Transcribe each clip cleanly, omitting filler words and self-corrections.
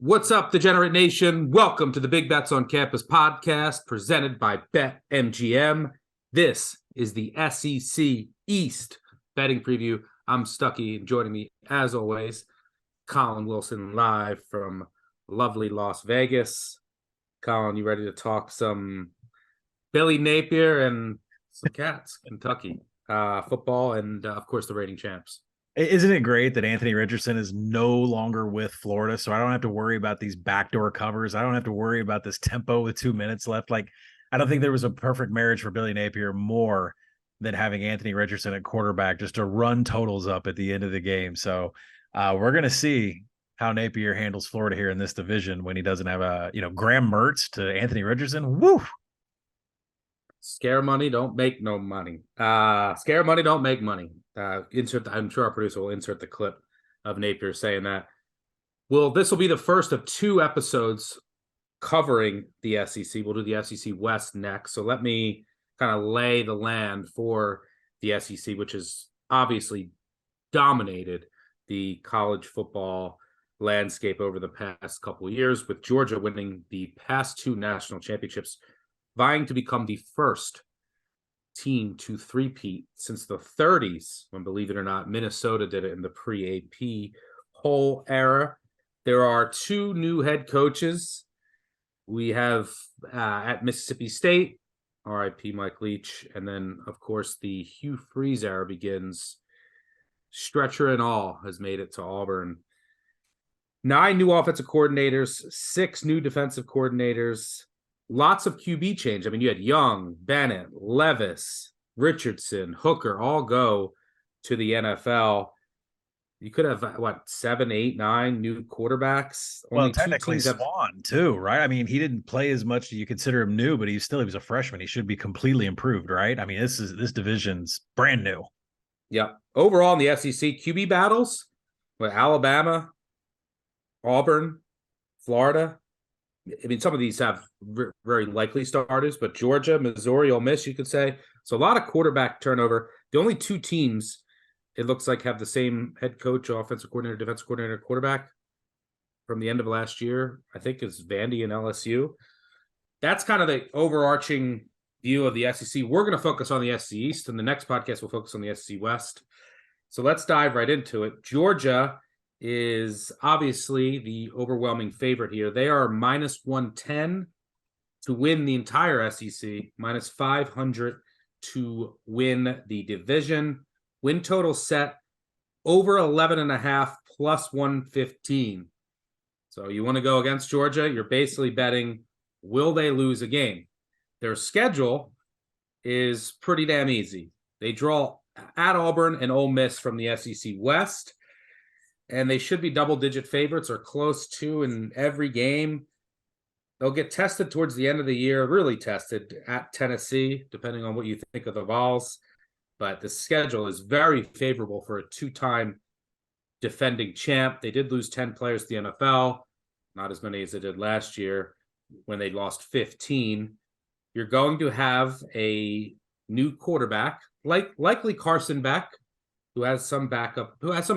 What's up, Degenerate Nation? Welcome to the Big Bets on Campus podcast presented by BetMGM. This is the SEC East betting preview. I'm Stuckey, and joining me, as always, Colin Wilson, live from lovely Las Vegas. Colin, you ready to talk some Billy Napier and some Cats, Kentucky football, and, of course, the reigning champs? Isn't it great that Anthony Richardson is no longer with Florida? So I don't have to worry about these backdoor covers. I don't have to worry about this tempo with 2 minutes left. Like, I don't think there was a perfect marriage for Billy Napier more than having Anthony Richardson at quarterback just to run totals up at the end of the game. So we're going to see how Napier handles Florida here in this division when he doesn't have Graham Mertz to Anthony Richardson. Woo! Scare money don't make no money. Scare money don't make money. I'm sure our producer will insert the clip of Napier saying that. Well, this will be the first of two episodes covering the SEC. We'll do the SEC West next. So let me kind of lay the land for the SEC, which has obviously dominated the college football landscape over the past couple of years, with Georgia winning the past two national championships, vying to become the first team to three-peat since the 30s, when, believe it or not, Minnesota did it in the pre-AP poll era. There are two new head coaches. We have at Mississippi State, RIP Mike Leach, and then, of course, the Hugh Freeze era begins. Stretcher and all has made it to Auburn. 9 new offensive coordinators, 6 new defensive coordinators. Lots of QB change. I mean, you had Young, Bennett, Levis, Richardson, Hooker all go to the NFL. You could have, 7, 8, 9 new quarterbacks? Well, technically Swan too, right? I mean, he didn't play as much. You consider him new, but he was a freshman. He should be completely improved, right? I mean, this division's brand new. Yeah. Overall in the SEC, QB battles with Alabama, Auburn, Florida. I mean, some of these have very likely starters, but Georgia, Missouri, Ole Miss, you could say. So a lot of quarterback turnover. The only two teams, it looks like, have the same head coach, offensive coordinator, defensive coordinator, quarterback from the end of last year, I think, is Vandy and LSU. That's kind of the overarching view of the SEC. We're going to focus on the SEC East, and the next podcast will focus on the SEC West. So let's dive right into it. Georgia is obviously the overwhelming favorite here. They are minus 110 to win the entire SEC, minus 500 to win the division. Win total set over 11.5 plus 115. So you want to go against Georgia, you're basically betting, will they lose a game? Their schedule is pretty damn easy. They draw at Auburn and Ole Miss from the SEC West, and they should be double-digit favorites or close to in every game. They'll get tested towards the end of the year, really tested at Tennessee, depending on what you think of the Vols. But the schedule is very favorable for a two-time defending champ. They did lose 10 players to the NFL, not as many as they did last year when they lost 15. You're going to have a new quarterback, likely Carson Beck, who has some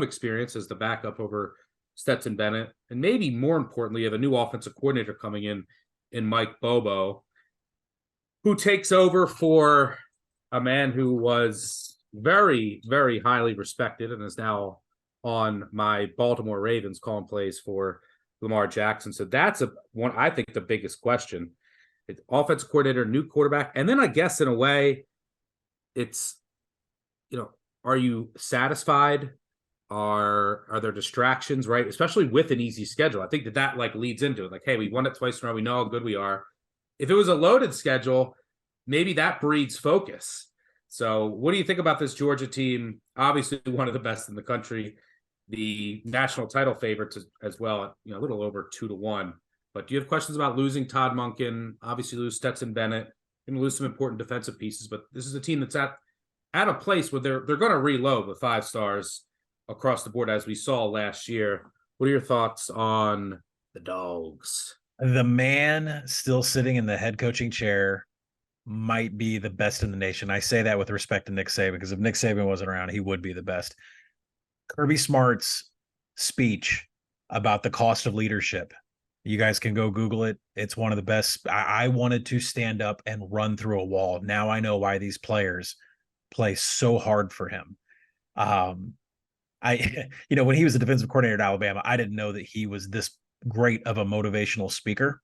experience as the backup over Stetson Bennett. And maybe more importantly, you have a new offensive coordinator coming in Mike Bobo, who takes over for a man who was very, very highly respected and is now on my Baltimore Ravens calling plays for Lamar Jackson. So that's I think the biggest question. It's offensive coordinator, new quarterback. And then I guess in a way, it's, are you satisfied? Are there distractions, right? Especially with an easy schedule. I think that like leads into it. Like, hey, we won it twice in a row. We know how good we are. If it was a loaded schedule, maybe that breeds focus. So what do you think about this Georgia team? Obviously one of the best in the country, the national title favorites as well, a little over 2-1. But do you have questions about losing Todd Monken? Obviously lose Stetson Bennett, going to lose some important defensive pieces, but this is a team that's at a place where they're going to reload with 5 stars across the board, as we saw last year. What are your thoughts on the Dogs? The man still sitting in the head coaching chair might be the best in the nation. I say that with respect to Nick Saban, because if Nick Saban wasn't around, he would be the best. Kirby Smart's speech about the cost of leadership You guys can go Google it. It's one of the best. I wanted to stand up and run through a wall. Now I know why these players play so hard for him. Um, when he was the defensive coordinator at Alabama, I didn't know that he was this great of a motivational speaker.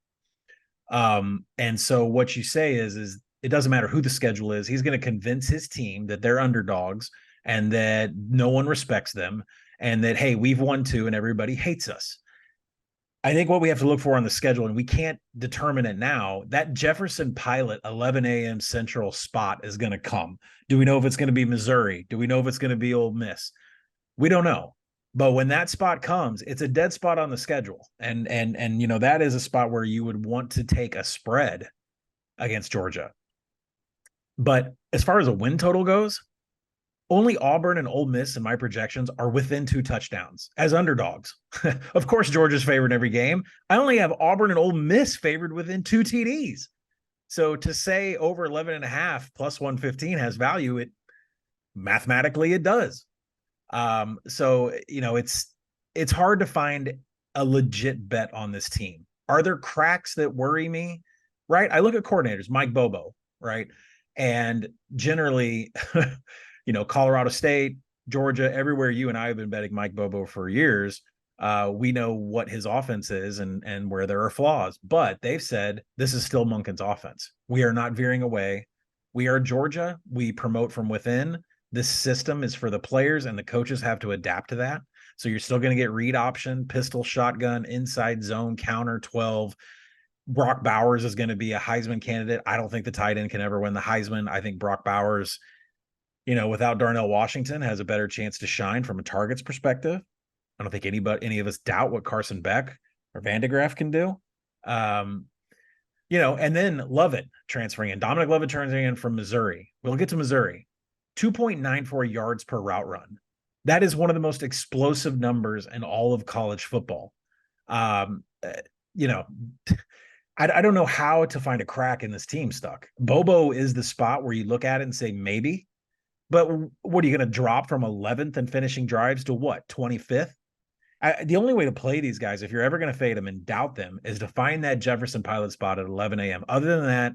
And so what you say is it doesn't matter who the schedule is. He's going to convince his team that they're underdogs and that no one respects them and that, hey, we've won too and everybody hates us. I think what we have to look for on the schedule, and we can't determine it now, that Jefferson Pilot 11 a.m. Central spot is going to come. Do we know if it's going to be Missouri? Do we know if it's going to be Ole Miss? We don't know. But when that spot comes, it's a dead spot on the schedule. And that is a spot where you would want to take a spread against Georgia. But as far as a win total goes, only Auburn and Ole Miss in my projections are within 2 touchdowns as underdogs. Of course, Georgia's favored every game. I only have Auburn and Ole Miss favored within 2 TDs. So to say over 11.5 plus 115 has value, it mathematically it does. So it's hard to find a legit bet on this team. Are there cracks that worry me? Right. I look at coordinators, Mike Bobo, right? And generally, Colorado State, Georgia, everywhere you and I have been betting Mike Bobo for years, we know what his offense is and where there are flaws. But they've said this is still Monken's offense. We are not veering away. We are Georgia. We promote from within. This system is for the players, and the coaches have to adapt to that. So you're still going to get read option, pistol, shotgun, inside zone, counter 12. Brock Bowers is going to be a Heisman candidate. I don't think the tight end can ever win the Heisman. I think Brock Bowers, without Darnell Washington, has a better chance to shine from a targets perspective. I don't think any of us doubt what Carson Beck or Vandergraaf can do. And then Lovett transferring in. Dominic Lovett transferring in from Missouri. We'll get to Missouri. 2.94 yards per route run. That is one of the most explosive numbers in all of college football. I don't know how to find a crack in this team stuck. Bobo is the spot where you look at it and say maybe, but what are you going to drop from 11th and finishing drives to what, 25th? The only way to play these guys, if you're ever going to fade them and doubt them, is to find that Jefferson Pilot spot at 11 a.m. Other than that,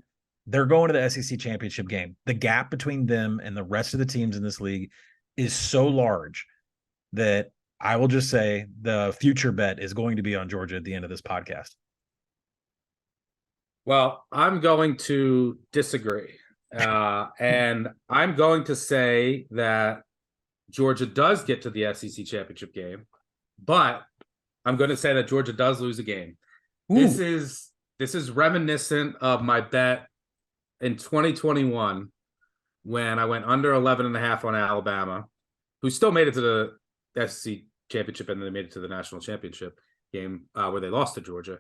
they're going to the SEC championship game. The gap between them and the rest of the teams in this league is so large that I will just say the future bet is going to be on Georgia at the end of this podcast. Well, I'm going to disagree. And I'm going to say that Georgia does get to the SEC championship game, but I'm going to say that Georgia does lose a game. Ooh. This is reminiscent of my bet in 2021 when I went under 11.5 on Alabama, who still made it to the SEC championship, and then they made it to the national championship game where they lost to Georgia.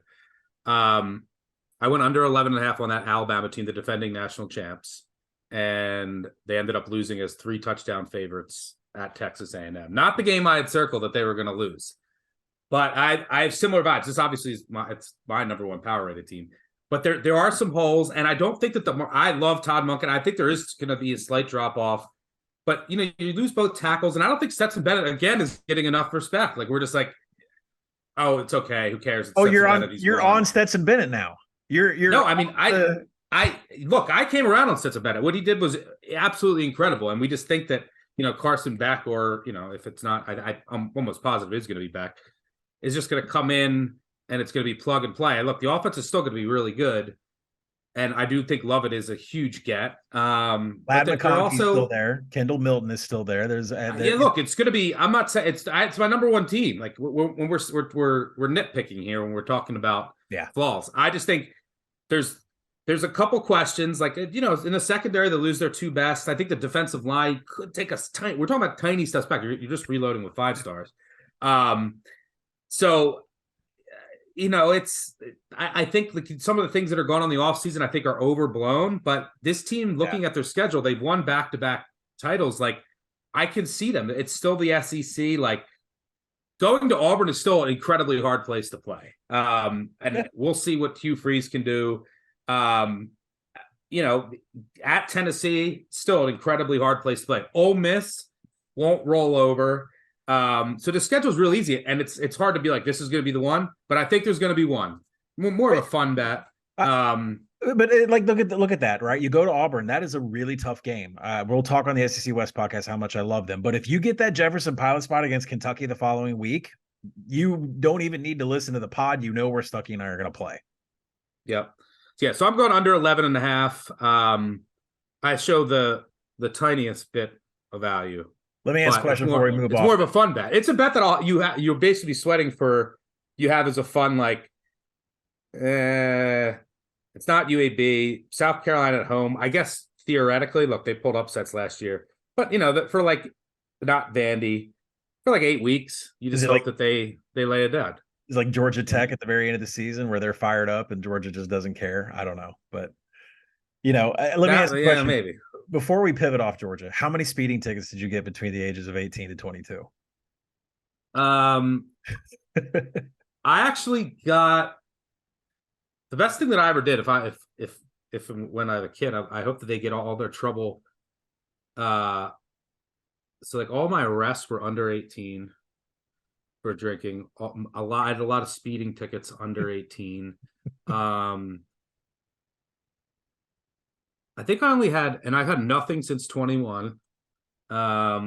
I went under 11.5 on that Alabama team, the defending national champs, and they ended up losing as 3 touchdown favorites at Texas A&M. Not the game I had circled that they were going to lose, but I have similar vibes. This obviously is my number 1 power rated team, but there are some holes, and I don't think that I love Todd Monken. I think there is going to be a slight drop off, but you lose both tackles, and I don't think Stetson Bennett again is getting enough respect. Like we're just like, oh, it's okay, who cares? It's you're on Stetson Bennett now. No, I mean, I came around on Stetson Bennett. What he did was absolutely incredible. And we just think that, Carson Beck, or, if it's not, I'm almost positive it's going to be Beck, is just going to come in and it's going to be plug and play. Look, the offense is still going to be really good. And I do think Lovett is a huge get. Lad McConkey's still there. Kendall Milton is still there. Look, it's going to be, I'm not saying it's my number 1 team. Like when we're nitpicking here, when we're talking about flaws, I just think there's a couple questions, like, in the secondary, they lose their 2 best. I think the defensive line could take us tiny. We're talking about tiny steps back. You're just reloading with 5 stars. So, I think like some of the things that are going on in the offseason, I think are overblown, but this team, looking at their schedule, they've won back-to-back titles. Like I can see them. It's still the SEC. Like going to Auburn is still an incredibly hard place to play. And we'll see what Hugh Freeze can do. At Tennessee, still an incredibly hard place to play. Ole Miss won't roll over. So the schedule is real easy, and it's hard to be like, this is going to be the one, but I think there's going to be one. more of a fun bet. But look at that, right? You go to Auburn. That is a really tough game. We'll talk on the SEC West podcast how much I love them. But if you get that Jefferson pilot spot against Kentucky the following week, you don't even need to listen to the pod. You know where Stuckey and I are going to play. Yep. Yeah. So I'm going under 11.5. I show the tiniest bit of value. Let me ask a question before we move on. It's more of a fun bet. It's a bet that you're basically sweating for. You have as a fun like. It's not UAB, South Carolina at home. I guess theoretically, look, they pulled upsets last year, but for like not Vandy for like 8 weeks, you just hope that they lay it down. It's like Georgia Tech at the very end of the season where they're fired up and Georgia just doesn't care. I don't know, but let me ask a question. Maybe before we pivot off Georgia, how many speeding tickets did you get between the ages of 18 to 22? I actually got. The best thing that I ever did, if when I was a kid, I hope that they get all their trouble. So like all my arrests were under 18 for drinking. I had a lot of speeding tickets under 18. I think I only had, and I've had nothing since 21. I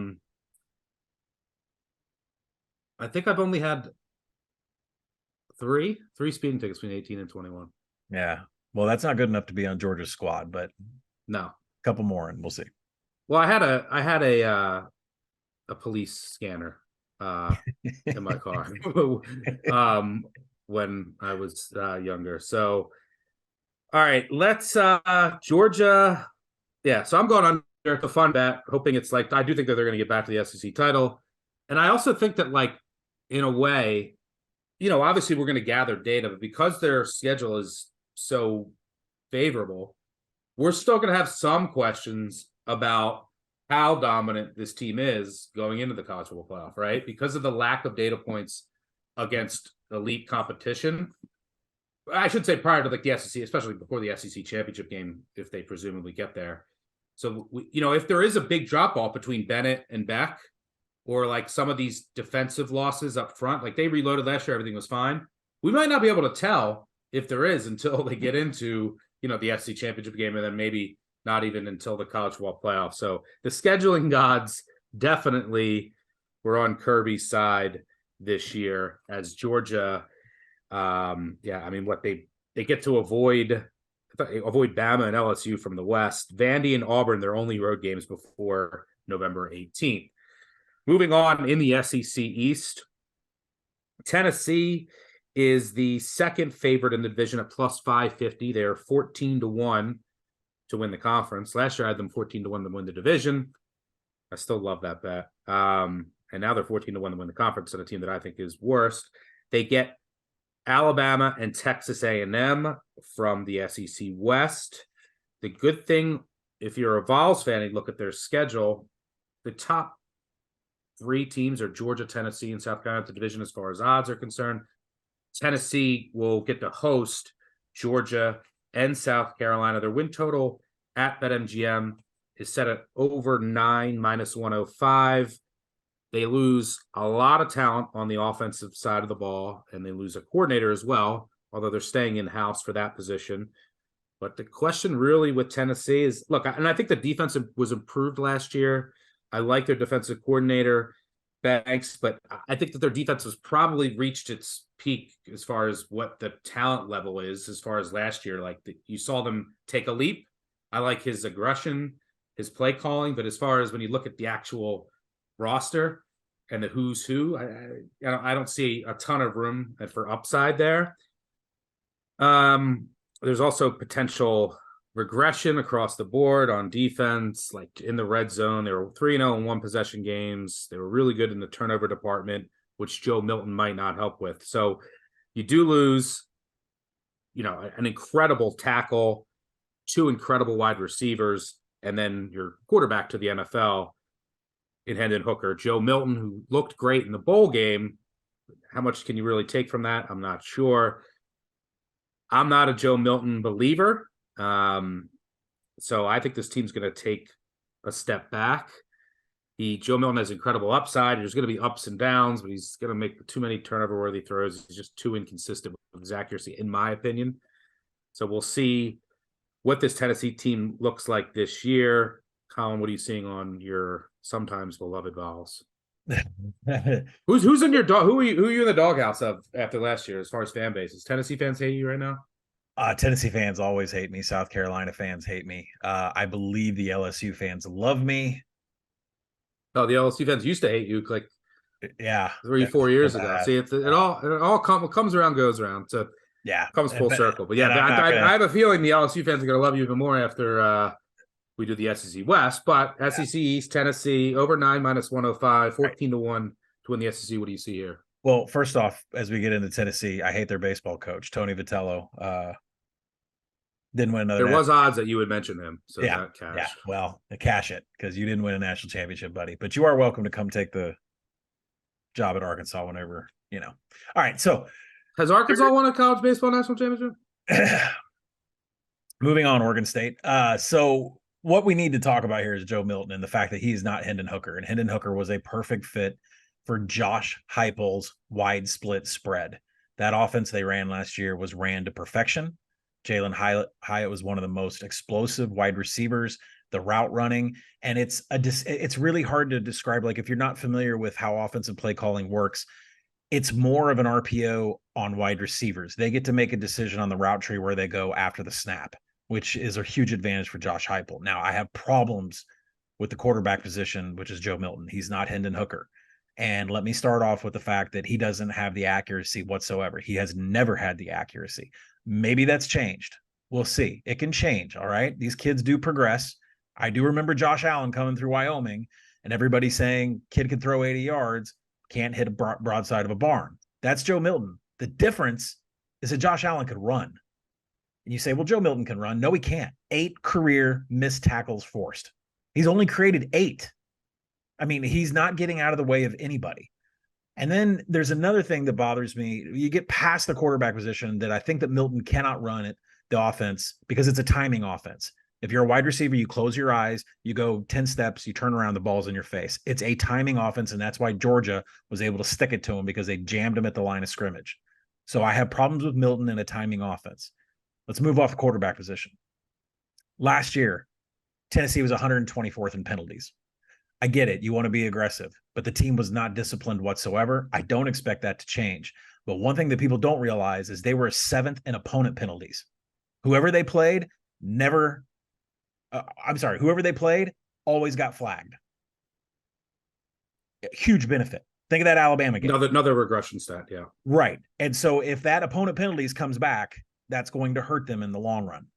think I've only had three speeding tickets between 18 and 21. Yeah. Well, that's not good enough to be on Georgia's squad, but no, a couple more and we'll see. Well, I had a police scanner in my car when I was younger. So all right, let's Georgia. Yeah, so I'm going under the fun bet, hoping it's like I do think that they're going to get back to the SEC title. And I also think that like in a way, obviously we're going to gather data, but because their schedule is so favorable, we're still going to have some questions about how dominant this team is going into the college football playoff, right? Because of the lack of data points against elite competition. I should say prior to the SEC, especially before the SEC championship game, if they presumably get there. So, if there is a big drop off between Bennett and Beck, or like some of these defensive losses up front, like they reloaded last year, everything was fine. We might not be able to tell if there is until they get into, the SEC championship game, and then maybe not even until the college football playoff. So the scheduling gods definitely were on Kirby's side this year as Georgia. What they get to avoid Bama and LSU from the West. Vandy and Auburn, their only road games before November 18th. Moving on in the SEC East, Tennessee is the second favorite in the division at plus 550. They are 14-1 to win the conference. Last year I had them 14-1 to win the division. I still love that bet. And now they're 14-1 to win the conference on a team that I think is worst. They get Alabama and Texas A&M from the SEC West. The good thing, if you're a Vols fan and look at their schedule, the top 3 teams are Georgia, Tennessee, and South Carolina at the division as far as odds are concerned. Tennessee will get to host Georgia and South Carolina. Their win total at BetMGM is set at over 9 minus 105. They lose a lot of talent on the offensive side of the ball, and they lose a coordinator as well, although they're staying in-house for that position. But the question really with Tennessee is, look, and I think the defense was improved last year. I like their defensive coordinator, Banks, but I think that their defense has probably reached its peak as far as what the talent level is as far as last year. Like you saw them take a leap. I like his aggression, his play calling, but as far as when you look at the actual roster and the who's who, I don't see a ton of room for upside there. There's also potential regression across the board on defense, like in the red zone. They were 3-0 in one possession games. They were really good in the turnover department, which Joe Milton might not help with. So you do lose, an incredible tackle, 2 incredible wide receivers, and then your quarterback to the NFL in Hendon Hooker. Joe Milton, who looked great in the bowl game. How much can you really take from that? I'm not sure. I'm not a Joe Milton believer. So I think this team's going to take a step back. Joe Milton has incredible upside. There's going to be ups and downs, but he's going to make too many turnover-worthy throws. He's just too inconsistent with his accuracy, in my opinion. So we'll see what this Tennessee team looks like this year. Colin, what are you seeing on your sometimes beloved Vols? Who's in your dog? Who are you in the doghouse of after last year as far as fan bases? Tennessee fans hate you right now? Tennessee fans always hate me. South Carolina fans hate me. I believe the LSU fans love me. Oh, the LSU fans used to hate you like yeah 3-4 years ago. See, it all comes around, goes around. So yeah, comes full circle. But yeah, I have a feeling the LSU fans are going to love you even more after we do the SEC West. But SEC East, Tennessee over 9 minus 105, 14 to 1 to win the SEC. What do you see here? Well, first off, as we get into Tennessee, I hate their baseball coach, Tony Vitello. Didn't win another. There was odds that you would mention him. So yeah, well, cash it because you didn't win a national championship, buddy. But you are welcome to come take the job at Arkansas whenever, you know. All right, so has Arkansas won a college baseball national championship? Moving on, Oregon State. So what we need to talk about here is Joe Milton and the fact that he's not Hendon Hooker. And Hendon Hooker was a perfect fit for Josh Heupel's wide split spread. That offense they ran last year was ran to perfection. Jalen Hyatt was one of the most explosive wide receivers, the route running. And it's really hard to describe. Like, if you're not familiar with how offensive play calling works, it's more of an RPO on wide receivers. They get to make a decision on the route tree where they go after the snap, which is a huge advantage for Josh Heupel. Now, I have problems with the quarterback position, which is Joe Milton. He's not Hendon Hooker. And let me start off with the fact that he doesn't have the accuracy whatsoever. He has never had the accuracy. Maybe that's changed. We'll see. It can change, all right? These kids do progress. I do remember Josh Allen coming through Wyoming and everybody saying, kid can throw 80 yards, can't hit a broadside of a barn. That's Joe Milton. The difference is that Josh Allen could run. And you say, well, Joe Milton can run. No, he can't. 8 career missed tackles forced. He's only created 8. I mean, he's not getting out of the way of anybody. And then there's another thing that bothers me. You get past the quarterback position that I think that Milton cannot run it, the offense, because it's a timing offense. If you're a wide receiver, you close your eyes, you go 10 steps, you turn around, the ball's in your face. It's a timing offense, and that's why Georgia was able to stick it to him, because they jammed him at the line of scrimmage. So I have problems with Milton in a timing offense. Let's move off the quarterback position. Last year, Tennessee was 124th in penalties. I get it. You want to be aggressive, but the team was not disciplined whatsoever. I don't expect that to change. But one thing that people don't realize is they were 7th in opponent penalties. Whoever they played always got flagged. Huge benefit. Think of that Alabama game. Another regression stat, yeah. Right. And so if that opponent penalties comes back, that's going to hurt them in the long run.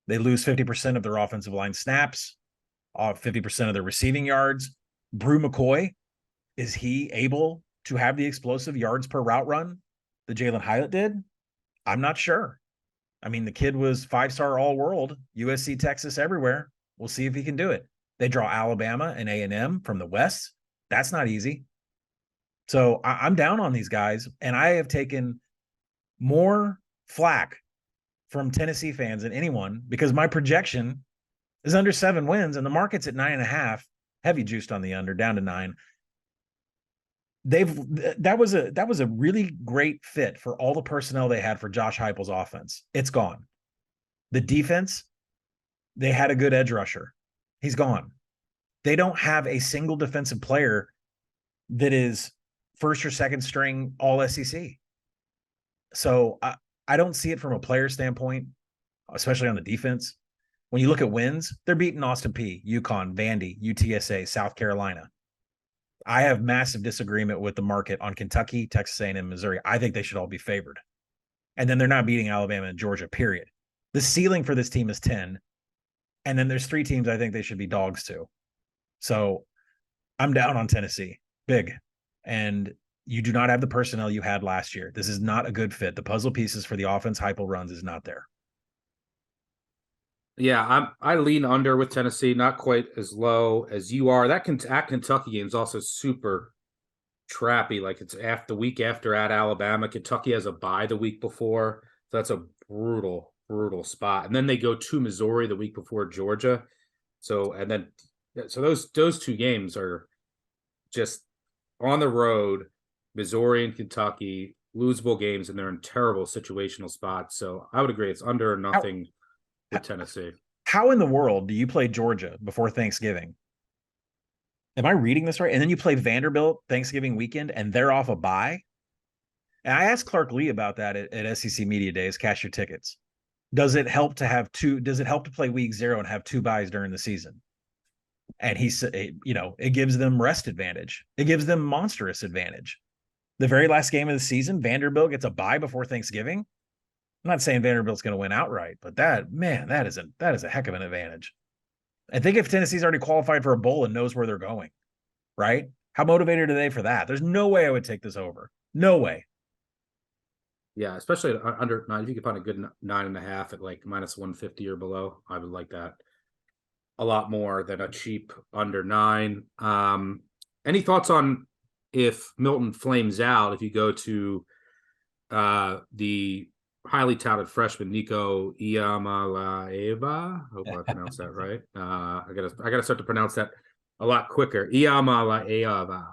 They lose 50% of their offensive line snaps, 50% of their receiving yards. Brew McCoy, is he able to have the explosive yards per route run that Jalen Hyatt did? I'm not sure. I mean, the kid was 5-star all-world, USC, Texas, everywhere. We'll see if he can do it. They draw Alabama and A&M from the West. That's not easy. So I'm down on these guys, and I have taken more flack from Tennessee fans than anyone because my projection is under 7 wins, and the market's at 9.5, heavy juiced on the under, down to 9. That was a really great fit for all the personnel they had for Josh Heupel's offense. It's gone. The defense, they had a good edge rusher. He's gone. They don't have a single defensive player that is first or second string all SEC. So I don't see it from a player standpoint, especially on the defense. When you look at wins, they're beating Austin Peay, UConn, Vandy, UTSA, South Carolina. I have massive disagreement with the market on Kentucky, Texas A&M, Missouri. I think they should all be favored. And then they're not beating Alabama and Georgia, period. The ceiling for this team is 10. And then there's 3 teams I think they should be dogs to. So I'm down on Tennessee, big. And you do not have the personnel you had last year. This is not a good fit. The puzzle pieces for the offense Heupel runs is not there. Yeah, I lean under with Tennessee, not quite as low as you are. That Kentucky game is also super trappy. Like, it's the week after at Alabama. Kentucky has a bye the week before. So that's a brutal spot. And then they go to Missouri the week before Georgia. So, and then So those two games are just on the road, Missouri and Kentucky, losable games, and they're in terrible situational spots. So I would agree it's under or nothing with Tennessee. How in the world do you play Georgia before Thanksgiving? Am I reading this right? And then you play Vanderbilt Thanksgiving weekend, and they're off a bye. And I asked Clark Lee about that at SEC Media Days. Cash your tickets. Does it help to have two? Does it help to play week 0 and have 2 buys during the season? And he said, it gives them rest advantage. It gives them monstrous advantage. The very last game of the season, Vanderbilt gets a bye before Thanksgiving. I'm not saying Vanderbilt's going to win outright, but that is a heck of an advantage. I think if Tennessee's already qualified for a bowl and knows where they're going, right? How motivated are they for that? There's no way I would take this over. No way. Yeah, especially under 9. If you could find a good 9.5 at like minus 150 or below, I would like that a lot more than a cheap under 9. Any thoughts on if Milton flames out? If you go to the highly touted freshman Nico Iamaleava, I hope I pronounced that right. I gotta start to pronounce that a lot quicker. Iamaleava.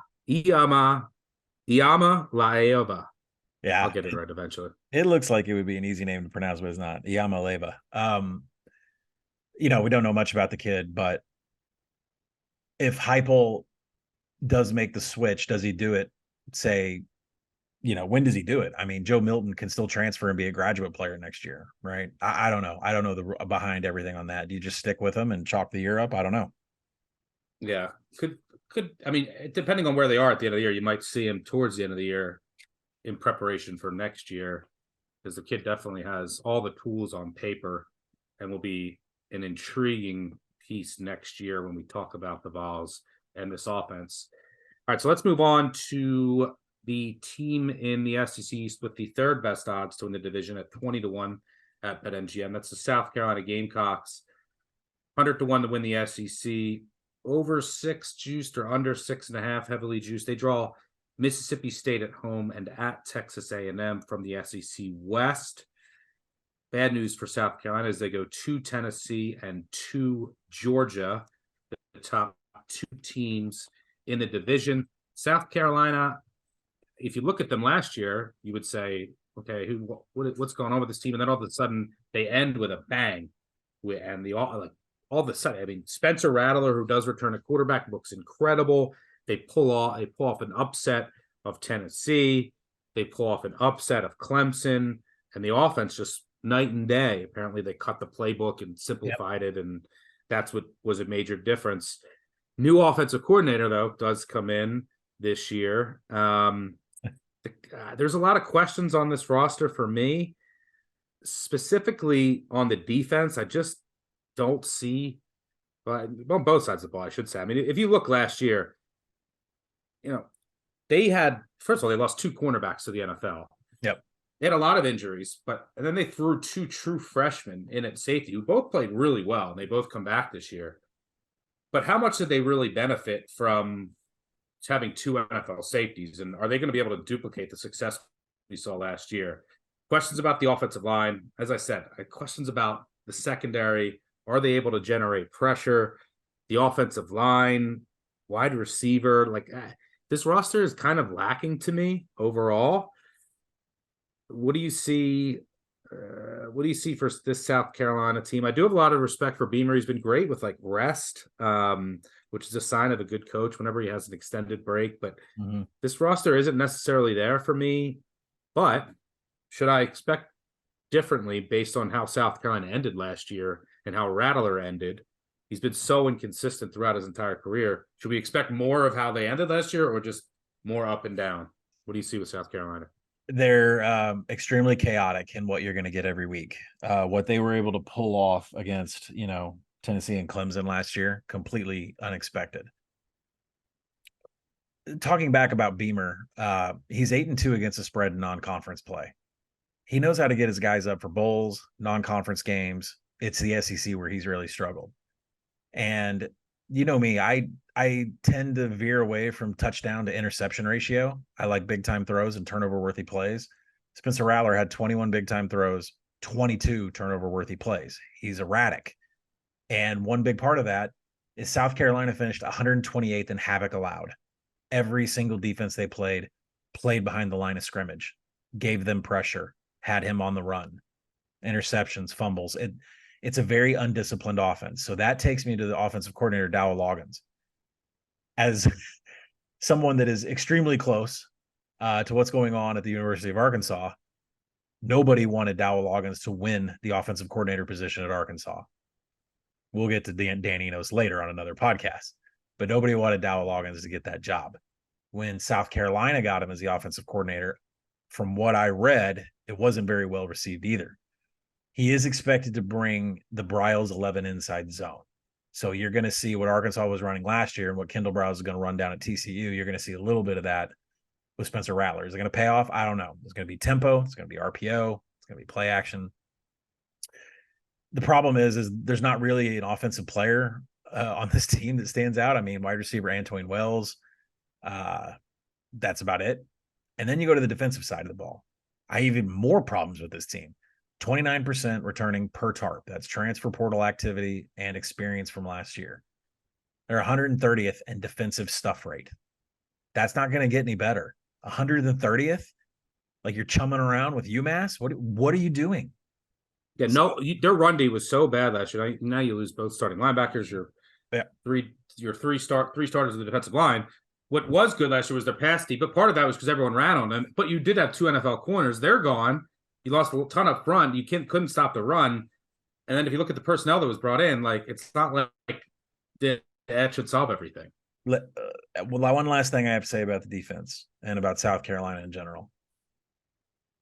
Yeah, I'll get it right eventually. It looks like it would be an easy name to pronounce, but it's not. Iamaleava. We don't know much about the kid, but if Heupel does make the switch, does he do it? Say, when does he do it? I mean, Joe Milton can still transfer and be a graduate player next year, right? I don't know. I don't know the behind everything on that. Do you just stick with him and chalk the year up? I don't know. Yeah, could I mean, depending on where they are at the end of the year, you might see him towards the end of the year in preparation for next year, because the kid definitely has all the tools on paper and will be an intriguing piece next year when we talk about the Vols and this offense. All right, so let's move on to the team in the SEC East with the third best odds to win the division at 20-1 at BetMGM. That's the South Carolina Gamecocks, 100-1 to win the SEC. Over 6 juiced or under 6.5 heavily juiced. They draw Mississippi State at home and at Texas A&M from the SEC West. Bad news for South Carolina is they go to Tennessee and to Georgia, the top 2 teams in the division. South Carolina, if you look at them last year, you would say, okay, what's going on with this team? And then all of a sudden they end with a bang. And all of a sudden, I mean, Spencer Rattler, who does return a quarterback, looks incredible. They pull off an upset of Tennessee. They pull off an upset of Clemson, and the offense just night and day. Apparently, they cut the playbook and simplified it, and that's what was a major difference. New offensive coordinator, though, does come in this year. There's a lot of questions on this roster for me, specifically on the defense. I just don't see, on both sides of the ball, I should say. I mean, if you look last year, they had, first of all, they lost 2 cornerbacks to the NFL. Yep. They had a lot of injuries, and then they threw 2 true freshmen in at safety who both played really well, and they both come back this year. But how much did they really benefit from having 2 NFL safeties? And are they going to be able to duplicate the success we saw last year? Questions about the offensive line. As I said, questions about the secondary. Are they able to generate pressure? The offensive line, wide receiver, this roster is kind of lacking to me overall. What do you see? What do you see for this South Carolina team? I do have a lot of respect for Beamer. He's been great with rest, which is a sign of a good coach whenever he has an extended break. But this roster isn't necessarily there for me. But should I expect differently based on how South Carolina ended last year and how Rattler ended? He's been so inconsistent throughout his entire career. Should we expect more of how they ended last year or just more up and down? What do you see with South Carolina? They're extremely chaotic in what you're going to get every week. What they were able to pull off against, Tennessee and Clemson last year, completely unexpected. Talking back about Beamer, he's 8-2 against the spread in non-conference play. He knows how to get his guys up for bowls, non-conference games. It's the SEC where he's really struggled. And you know me, I tend to veer away from touchdown to interception ratio. I like big time throws and turnover worthy plays. Spencer Rattler had 21 big time throws, 22 turnover worthy plays. He's erratic. And one big part of that is South Carolina finished 128th in havoc allowed. Every single defense they played behind the line of scrimmage, gave them pressure, had him on the run, interceptions, fumbles. It's a very undisciplined offense. So that takes me to the offensive coordinator, Dowell Loggins. As someone that is extremely close to what's going on at the University of Arkansas, nobody wanted Dowell Loggins to win the offensive coordinator position at Arkansas. We'll get to Dan Enos later on another podcast, but nobody wanted Dowell Loggins to get that job. When South Carolina got him as the offensive coordinator, from what I read, it wasn't very well received either. He is expected to bring the Briles 11 inside zone. So you're going to see what Arkansas was running last year and what Kendall Briles is going to run down at TCU. You're going to see a little bit of that with Spencer Rattler. Is it going to pay off? I don't know. It's going to be tempo. It's going to be RPO. It's going to be play action. The problem is there's not really an offensive player on this team that stands out. I mean, wide receiver Antoine Wells, that's about it. And then you go to the defensive side of the ball. I have even more problems with this team. 29% returning per TARP. That's transfer portal activity and experience from last year. They're 130th in defensive stuff rate. That's not going to get any better. 130th? Like you're chumming around with UMass? What are you doing? Yeah, no, their run D was so bad last year. Now you lose both starting linebackers. Your three starters of the defensive line. What was good last year was their pass D, but part of that was because everyone ran on them. But you did have 2 NFL corners. They're gone. You lost a ton up front. You couldn't stop the run. And then if you look at the personnel that was brought in, like it's not like that should solve everything. Well, one last thing I have to say about the defense and about South Carolina in general.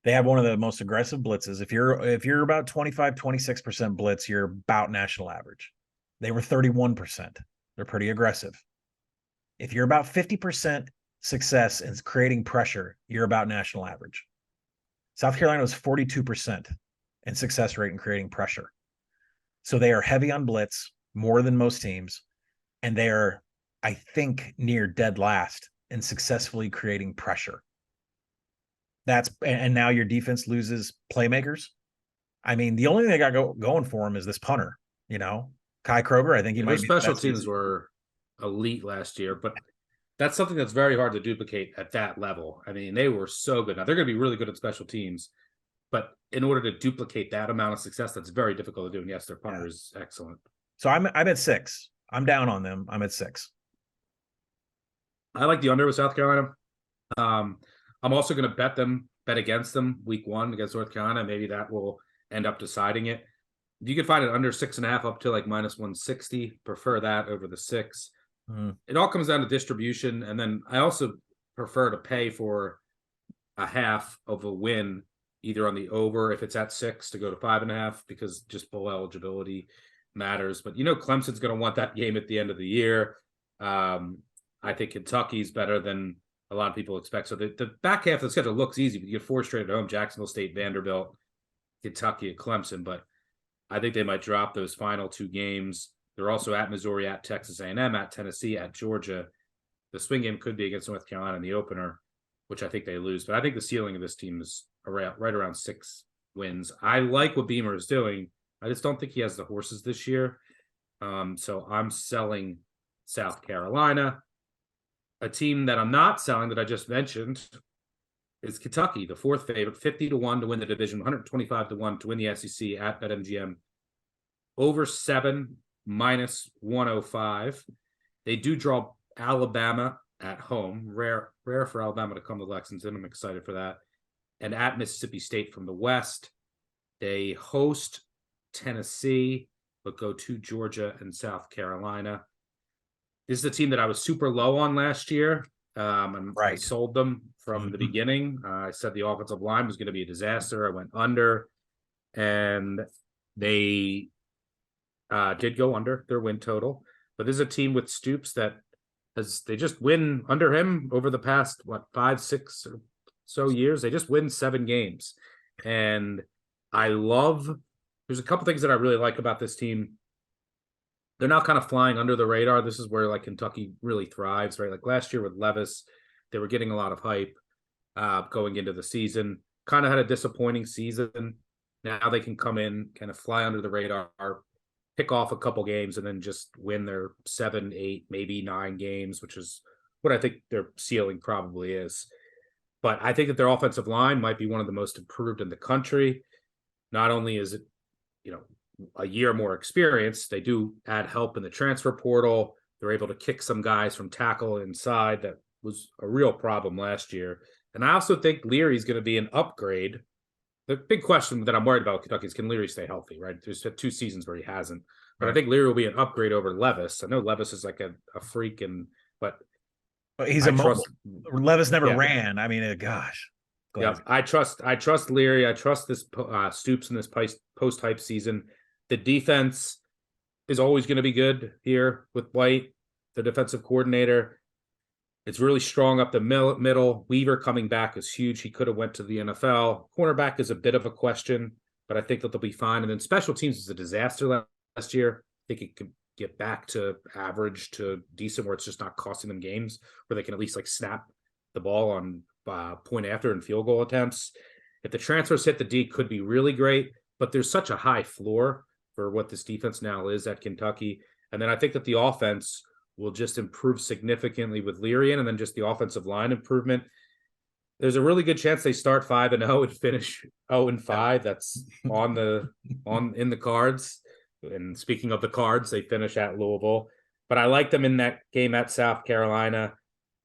They have one of the most aggressive blitzes. If you're about 25, 26% blitz, you're about national average. They were 31%. They're pretty aggressive. If you're about 50% success in creating pressure, you're about national average. South Carolina was 42% in success rate in creating pressure. So they are heavy on blitz, more than most teams, and they are, I think, near dead last in successfully creating pressure. And now your defense loses playmakers. I mean, the only thing they got going for them is this punter, Kai Kroger. I think he might be. Special teams were elite last year, but that's something that's very hard to duplicate at that level. I mean, they were so good. Now they're going to be really good at special teams, but in order to duplicate that amount of success, that's very difficult to do. And yes, their punter is excellent. So I'm at 6. I'm down on them. I'm at 6. I like the under with South Carolina. I'm also going to bet against them week 1 against North Carolina. Maybe that will end up deciding it. If you could find it under 6.5 up to like -160, prefer that over the 6. It all comes down to distribution. And then I also prefer to pay for a half of a win, either on the over if it's at 6 to go to 5.5, because just bowl eligibility matters. But Clemson's going to want that game at the end of the year. I think Kentucky's better than a lot of people expect. So the back half of the schedule looks easy, but you get 4 straight at home: Jacksonville State, Vanderbilt, Kentucky, and Clemson. But I think they might drop those final 2 games. They're also at Missouri, at Texas A&M, at Tennessee, at Georgia. The swing game could be against North Carolina in the opener, which I think they lose. But I think the ceiling of this team is right around 6 wins. I like what Beamer is doing. I just don't think he has the horses this year. So I'm selling South Carolina. A team that I'm not selling that I just mentioned is Kentucky, the 4th favorite, 50-1 to win the division, 125-1 to win the SEC at BetMGM. Over 7, -105. They do draw Alabama at home. Rare for Alabama to come to Lexington. I'm excited for that. And at Mississippi State from the West. They host Tennessee, but go to Georgia and South Carolina. This is a team that I was super low on last year. And I sold them from the beginning. I said the offensive line was going to be a disaster. I went under, and they did go under their win total. But this is a team with Stoops that they just win under him over the past, 5, 6 or so years. They just win 7 games. And there's a couple things that I really like about this team. They're now kind of flying under the radar. This is where Kentucky really thrives, right? Like last year with Levis, they were getting a lot of hype going into the season. Kind of had a disappointing season. Now they can come in, kind of fly under the radar. pick off a couple games and then just win their 7, 8, maybe 9 games, which is what I think their ceiling probably is. But I think that their offensive line might be one of the most improved in the country. Not only is it, a year more experience, they do add help in the transfer portal. They're able to kick some guys from tackle inside. That was a real problem last year. And I also think Leary's going to be an upgrade. The big question that I'm worried about with Kentucky is, can Leary stay healthy, right? There's 2 seasons where he hasn't. But Right. I think Leary will be an upgrade over Levis. I know Levis is like a freak, but he's I a mobile. trust. Levis never Yeah. ran. I mean, gosh. Yeah, I trust Leary. I trust this Stoops in this post hype season. The defense is always going to be good here with White, the defensive coordinator. It's really strong up the middle. Weaver coming back is huge. He could have went to the NFL. Cornerback is a bit of a question, but I think that they'll be fine. And then special teams was a disaster last year. I think it could get back to average to decent, where it's just not costing them games, where they can at least like snap the ball on point after and field goal attempts. If the transfers hit, the D could be really great, but there's such a high floor for what this defense now is at Kentucky. And then I think that the offense will just improve significantly with Leary in, and then just the offensive line improvement. There's a really good chance they start 5-0 and finish 0-5. That's in the cards. And speaking of the cards, they finish at Louisville. But I like them in that game at South Carolina.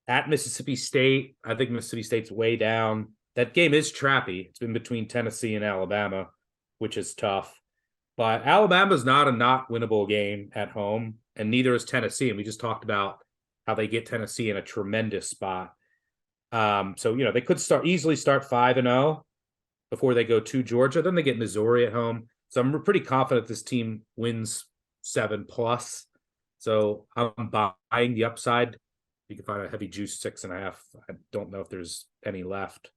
At Mississippi State, I think Mississippi State's way down. That game is trappy. It's been between Tennessee and Alabama, which is tough. But Alabama's not a not winnable game at home, and neither is Tennessee. And we just talked about how they get Tennessee in a tremendous spot. So they could easily start 5-0 before they go to Georgia. Then they get Missouri at home. So I'm pretty confident this team wins 7+. So I'm buying the upside. You can find a heavy juice 6.5. I don't know if there's any left,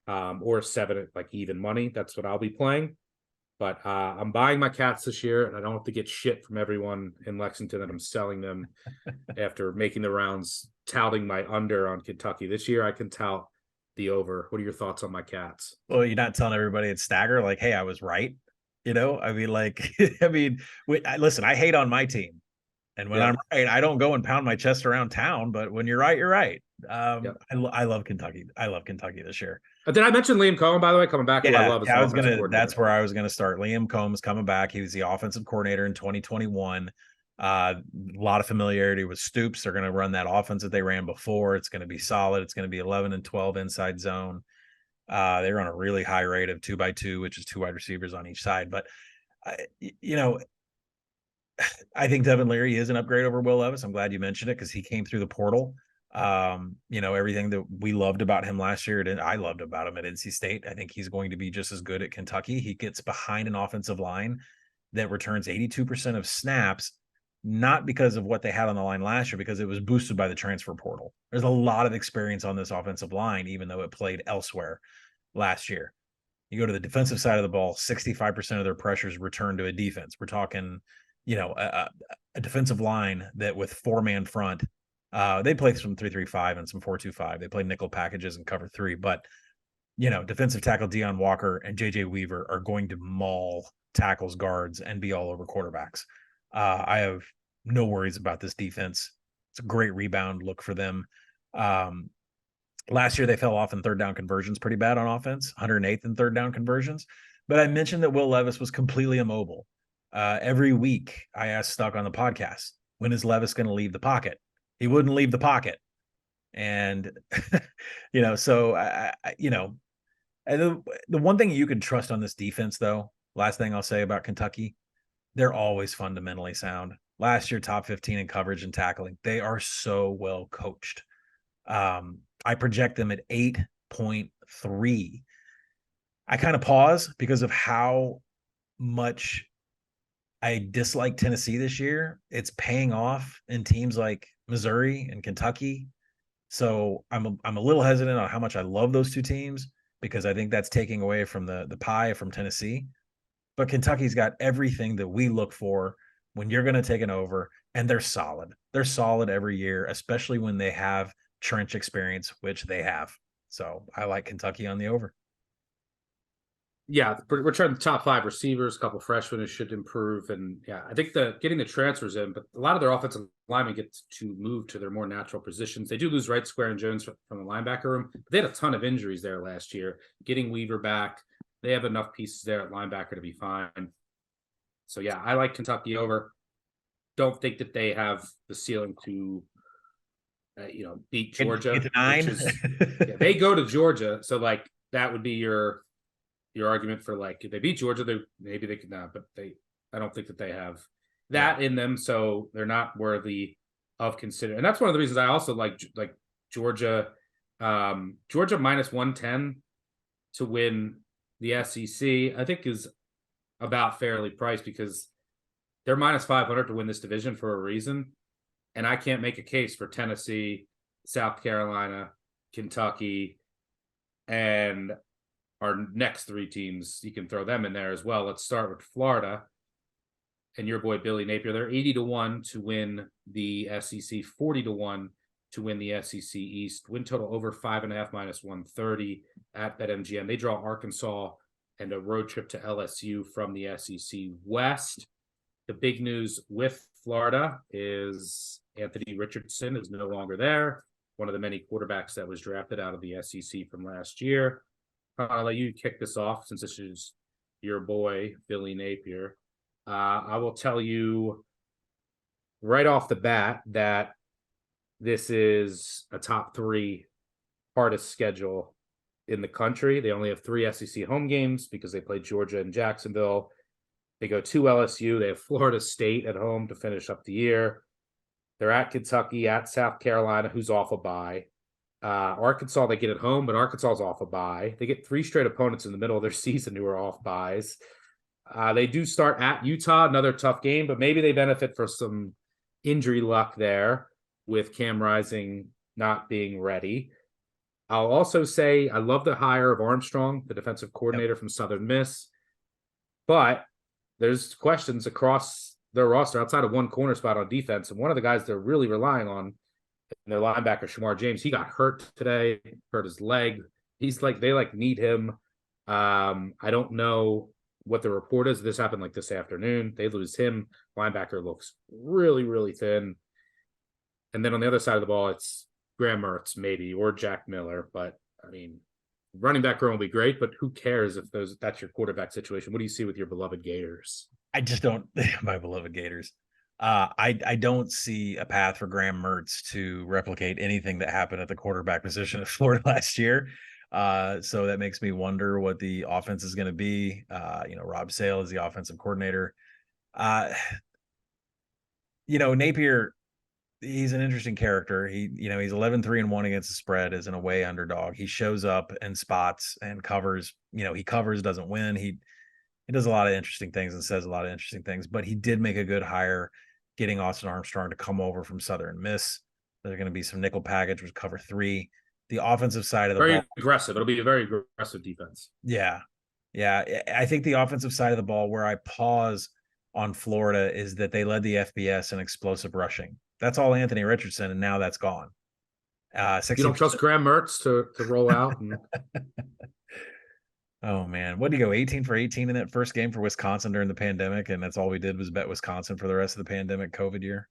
or 7 at like even money. That's what I'll be playing. But I'm buying my Cats this year, and I don't have to get shit from everyone in Lexington that I'm selling them after making the rounds, touting my under on Kentucky. This year I can tout the over. What are your thoughts on my Cats? Well, you're not telling everybody at Stagger, like, hey, I was right. I mean, like, listen, I hate on my team. And when I'm right, I don't go and pound my chest around town. But when you're right, you're right. I love Kentucky. I love Kentucky this year. Did I mention Liam Cohen, by the way, coming back? Yeah, I love his that's where I was gonna start. Liam Combs coming back. He was the offensive coordinator in 2021. A lot of familiarity with Stoops. They're going to run that offense that they ran before. It's going to be solid. It's going to be 11 and 12 inside zone. They run a really high rate of 2x2, which is 2 wide receivers on each side. But I think Devin Leary is an upgrade over Will Levis. I'm glad you mentioned it because he came through the portal. Everything that we loved about him last year, and I loved about him at NC State. I think he's going to be just as good at Kentucky. He gets behind an offensive line that returns 82% of snaps, not because of what they had on the line last year, because it was boosted by the transfer portal. There's a lot of experience on this offensive line, even though it played elsewhere last year. You go to the defensive side of the ball, 65% of their pressures return to a defense. We're talking, a defensive line that with 4-man front, they play some 3-3-5 and some 4-2-5. They play nickel packages and cover 3, but defensive tackle Deion Walker and JJ Weaver are going to maul tackles, guards, and be all over quarterbacks. I have no worries about this defense. It's a great rebound look for them. Last year they fell off in third down conversions pretty bad on offense, 108th in third down conversions. But I mentioned that Will Levis was completely immobile. Every week I asked Stuck on the podcast, when is Levis going to leave the pocket? He wouldn't leave the pocket. And, so, and the one thing you can trust on this defense, though, last thing I'll say about Kentucky, they're always fundamentally sound. Last year, top 15 in coverage and tackling. They are so well coached. I project them at 8.3. I kind of pause because of how much I dislike Tennessee this year. It's paying off in teams like Missouri and Kentucky. So I'm a little hesitant on how much I love those two teams, because I think that's taking away from the pie from Tennessee. But Kentucky's got everything that we look for when you're going to take an over, and they're solid. They're solid every year, especially when they have trench experience, which they have. So I like Kentucky on the over. Yeah, we're trying the top 5 receivers, a couple freshmen who should improve, and yeah, I think getting the transfers in, but a lot of their offensive linemen get to move to their more natural positions. They do lose Wright, Square, and Jones from the linebacker room, but they had a ton of injuries there last year. Getting Weaver back, they have enough pieces there at linebacker to be fine. So yeah, I like Kentucky over. Don't think that they have the ceiling to, beat Get Georgia, to which 9. is they go to Georgia, so like that would be your argument for like if they beat Georgia, maybe they could not, but I don't think that they have that in them, so they're not worthy of consider. And that's one of the reasons I also like Georgia, Georgia minus 110 to win the SEC. I think is about fairly priced because they're minus 500 to win this division for a reason, and I can't make a case for Tennessee, South Carolina, Kentucky, and our next 3 teams. You can throw them in there as well. Let's start with Florida and your boy Billy Napier. They're 80-1 to win the SEC, 40-1 to win the SEC East. Win total over 5.5 minus 130 at BetMGM. They draw Arkansas and a road trip to LSU from the SEC West. The big news with Florida is Anthony Richardson is no longer there. One of the many quarterbacks that was drafted out of the SEC from last year. I'll let you kick this off since this is your boy, Billy Napier. I will tell you right off the bat that this is a top 3 hardest schedule in the country. They only have 3 SEC home games because they play Georgia and Jacksonville. They go to LSU. They have Florida State at home to finish up the year. They're at Kentucky, at South Carolina, who's off a bye. Arkansas, they get at home, but Arkansas is off a bye. They get 3 straight opponents in the middle of their season who are off byes. They do start at Utah, another tough game, but maybe they benefit for some injury luck there with Cam Rising not being ready. I'll also say I love the hire of Armstrong, the defensive coordinator from Southern Miss, but there's questions across their roster outside of one corner spot on defense, and one of the guys they're really relying on, their linebacker, Shamar James, he got hurt today, hurt his leg. He's like, they need him. I don't know what the report is. This happened like this afternoon. They lose him. Linebacker looks really, really thin. And then on the other side of the ball, it's Graham Mertz, maybe, or Jack Miller. But I mean, running back room will be great, but who cares if that's your quarterback situation? What do you see with your beloved Gators? I just don't, my beloved Gators. I don't see a path for Graham Mertz to replicate anything that happened at the quarterback position at Florida last year. So that makes me wonder what the offense is going to be. Rob Sale is the offensive coordinator. Napier, he's an interesting character. He's 11-3-1 against the spread as an away underdog. He shows up and spots and covers. He covers, doesn't win. He does a lot of interesting things and says a lot of interesting things, but he did make a good hire getting Austin Armstrong to come over from Southern Miss. There's going to be some nickel package, which cover 3. The offensive side of the very ball, aggressive. It'll be a very aggressive defense. Yeah. I think the offensive side of the ball where I pause on Florida is that they led the FBS in explosive rushing. That's all Anthony Richardson, and now that's gone. You don't trust Graham Mertz to roll out? Oh man, what did he go 18 for 18 in that first game for Wisconsin during the pandemic? And that's all we did was bet Wisconsin for the rest of the pandemic COVID year.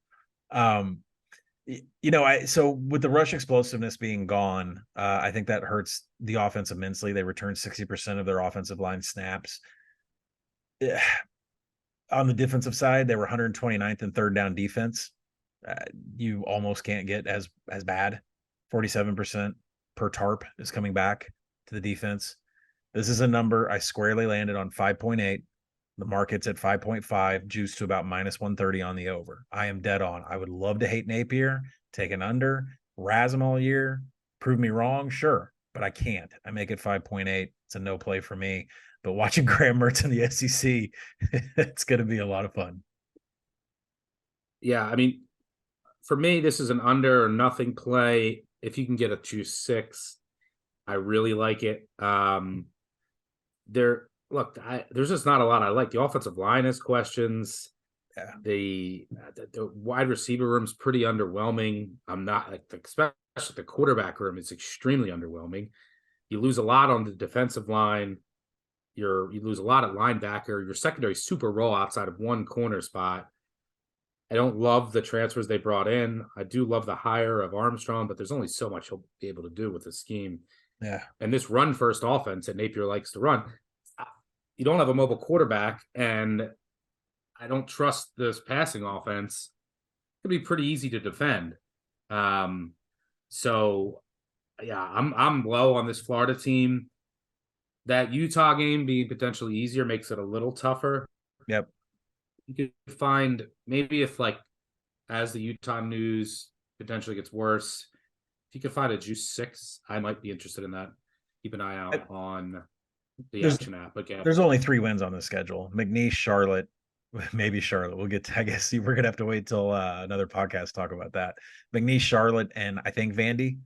So with the rush explosiveness being gone, I think that hurts the offense immensely. They returned 60% of their offensive line snaps. On the defensive side, they were 129th in third down defense. You almost can't get as bad. 47% per tarp is coming back to the defense. This is a number I squarely landed on 5.8. The market's at 5.5, juiced to about minus 130 on the over. I am dead on. I would love to hate Napier, take an under, razz him all year, prove me wrong, sure, but I can't. I make it 5.8. It's a no play for me. But watching Graham Mertz in the SEC, it's going to be a lot of fun. Yeah, I mean, for me, this is an under or nothing play. If you can get a 2-6, I really like it. There's just not a lot I like. The offensive line has questions. Yeah. The wide receiver room's pretty underwhelming. I'm not especially the quarterback room is extremely underwhelming. You lose a lot on the defensive line. you lose a lot at linebacker. Your secondary super raw outside of one corner spot. I don't love the transfers they brought in. I do love the hire of Armstrong, but there's only so much he'll be able to do with the scheme. Yeah. And this run first offense that Napier likes to run, you don't have a mobile quarterback, and I don't trust this passing offense. It'd be pretty easy to defend. So yeah, I'm low on this Florida team. That Utah game being potentially easier makes it a little tougher. Yep. You could find maybe if like as the Utah news potentially gets worse, if you could find a juice 6, I might be interested in that. Keep an eye out on the action app. Again, there's only 3 wins on the schedule: McNeese, Charlotte, maybe Charlotte. We'll get to, I guess we're gonna have to wait till another podcast to talk about that. McNeese, Charlotte, and I think Vandy.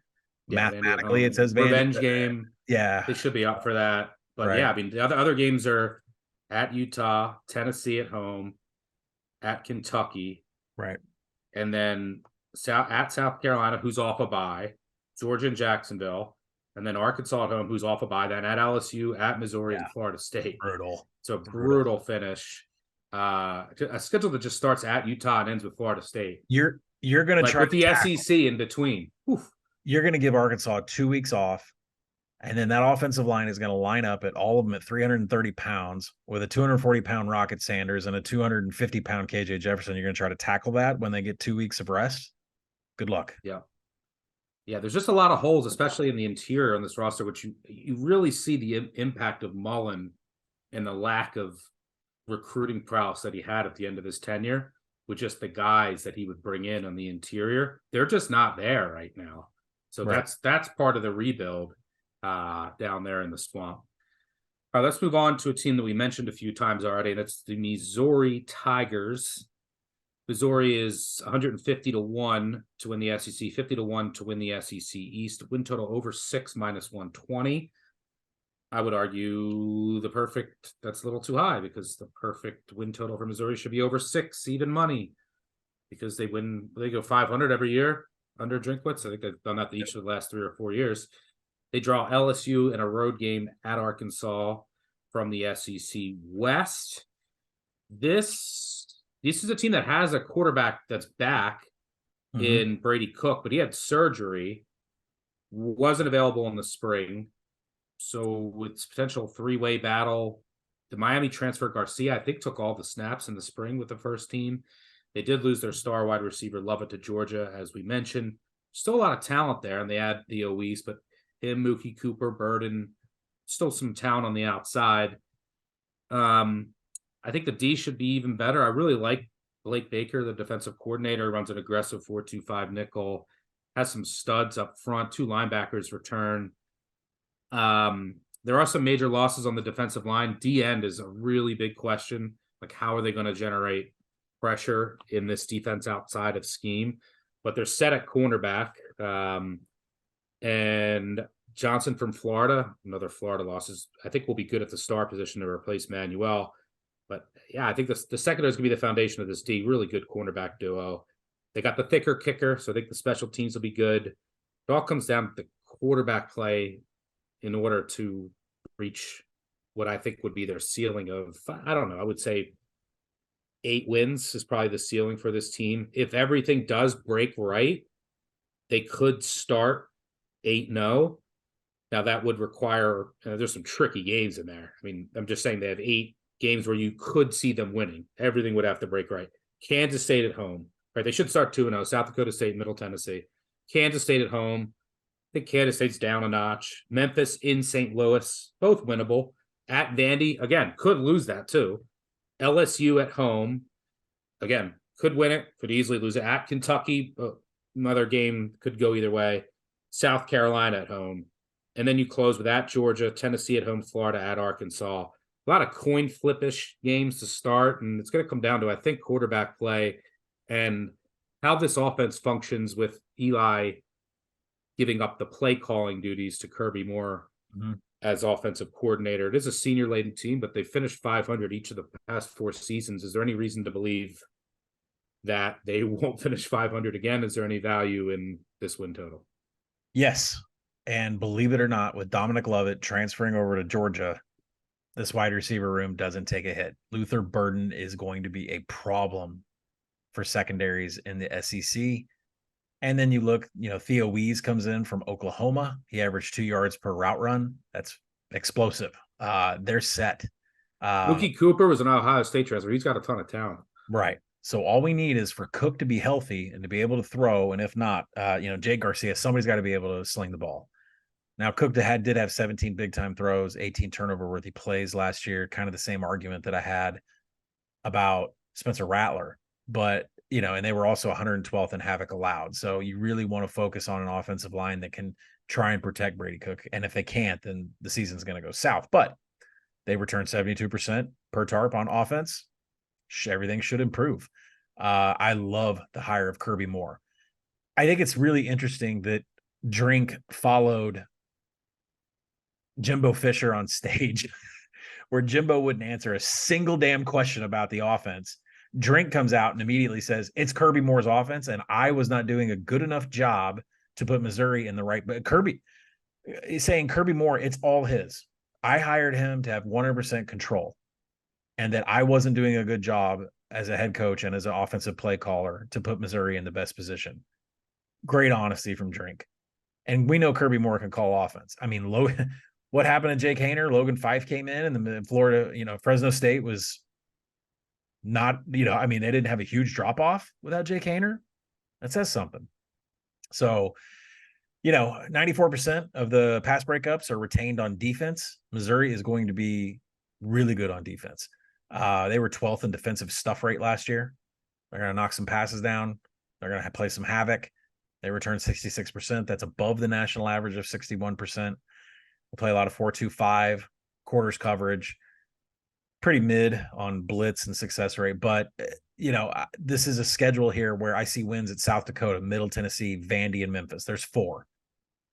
yeah, Mathematically, it says Vandy. Revenge game. Yeah, They should be up for that. But right. yeah, I mean the other games are at Utah, Tennessee at home, at Kentucky, Right. and then at South Carolina, who's off a bye, Georgia and Jacksonville, and then Arkansas at home, who's off a bye, then at LSU, at Missouri, and Florida State. Brutal. So a brutal finish. A schedule that just starts at Utah and ends with Florida State. You're gonna like try with the SEC in between. Oof. You're gonna give Arkansas 2 weeks off. And then that offensive line is going to line up at all of them at 330 pounds with a 240-pound Rocket Sanders and a 250-pound KJ Jefferson. You're going to try to tackle that when they get 2 weeks of rest. Good luck. Yeah. Yeah, there's just a lot of holes, especially in the interior on this roster, which you really see the impact of Mullen and the lack of recruiting prowess that he had at the end of his tenure with just the guys that he would bring in on the interior. They're just not there right now. So that's part of the rebuild down there in the swamp. All right, let's move on to a team that we mentioned a few times already. That's the Missouri Tigers. Missouri is 150-1 to win the SEC, 50-1 to win the SEC East. Win total over 6 minus 120. I would argue that's a little too high because the perfect win total for Missouri should be over 6, even money, because they go 500 every year under Drinkwitz. I think they've done that each of the last 3 or 4 years. They draw LSU in a road game at Arkansas from the SEC West. This is a team that has a quarterback that's back in Brady Cook, but he had surgery, wasn't available in the spring. So it's potential 3-way battle. The Miami transfer Garcia, I think, took all the snaps in the spring with the first team. They did lose their star wide receiver Lovett to Georgia, as we mentioned. Still a lot of talent there, and they add Theo Weiss, but him, Mookie Cooper, Burden, still some talent on the outside. I think the D should be even better. I really like Blake Baker, the defensive coordinator, runs an aggressive 4-2-5 nickel, has some studs up front, 2 linebackers return. There are some major losses on the defensive line. D end is a really big question. Like, how are they going to generate pressure in this defense outside of scheme? But they're set at cornerback. And Johnson from Florida, another Florida loss, I think will be good at the star position to replace Manuel. But yeah, I think the secondary is going to be the foundation of this D. Really good cornerback duo. They got the thicker kicker, so I think the special teams will be good. It all comes down to the quarterback play in order to reach what I think would be their ceiling of, I don't know, I would say 8 wins is probably the ceiling for this team. If everything does break right, they could start 8-0. Now that would require, there's some tricky games in there. I mean, I'm just saying they have 8 games where you could see them winning. Everything would have to break right. Kansas State at home, right? They should start 2-0. South Dakota State, Middle Tennessee. Kansas State at home. I think Kansas State's down a notch. Memphis in St. Louis, both winnable. At Vandy, again, could lose that too. LSU at home, again, could win it, could easily lose it. At Kentucky, another game could go either way. South Carolina at home. And then you close with at Georgia, Tennessee at home, Florida at Arkansas. A lot of coin flippish games to start, and it's going to come down to, I think, quarterback play and how this offense functions with Eli giving up the play calling duties to Kirby Moore as offensive coordinator. It is a senior-laden team, but they finished 500 each of the past 4 seasons. Is there any reason to believe that they won't finish 500 again? Is there any value in this win total? Yes. And believe it or not, with Dominic Lovett transferring over to Georgia, this wide receiver room doesn't take a hit. Luther Burden is going to be a problem for secondaries in the SEC. And then you look, Theo Wees comes in from Oklahoma. He averaged 2 yards per route run. That's explosive. They're set. Mookie Cooper was an Ohio State transfer. He's got a ton of talent. Right. So all we need is for Cook to be healthy and to be able to throw. And if not, Jake Garcia, somebody's got to be able to sling the ball. Now, Cook did have 17 big-time throws, 18 turnover-worthy plays last year, kind of the same argument that I had about Spencer Rattler. But, and they were also 112th in havoc allowed. So you really want to focus on an offensive line that can try and protect Brady Cook. And if they can't, then the season's going to go south. But they returned 72% per tarp on offense. Everything should improve. I love the hire of Kirby Moore. I think it's really interesting that Drink followed Jimbo Fisher on stage where Jimbo wouldn't answer a single damn question about the offense. Drink comes out and immediately says, it's Kirby Moore's offense, and I was not doing a good enough job to put Missouri in the right. But Kirby is saying Kirby Moore, it's all his. I hired him to have 100% control, and that I wasn't doing a good job as a head coach and as an offensive play caller to put Missouri in the best position. Great honesty from Drink. And we know Kirby Moore can call offense. I mean, what happened to Jake Haener? Logan Fife came in, and the Florida, Fresno State was not, they didn't have a huge drop off without Jake Haener. That says something. So, 94% of the pass breakups are retained on defense. Missouri is going to be really good on defense. They were 12th in defensive stuff rate last year. They're going to knock some passes down. They're going to play some havoc. They returned 66%. That's above the national average of 61%. They play a lot of 4-2-5 quarters coverage. Pretty mid on blitz and success rate. But, this is a schedule here where I see wins at South Dakota, Middle Tennessee, Vandy, and Memphis. There's 4.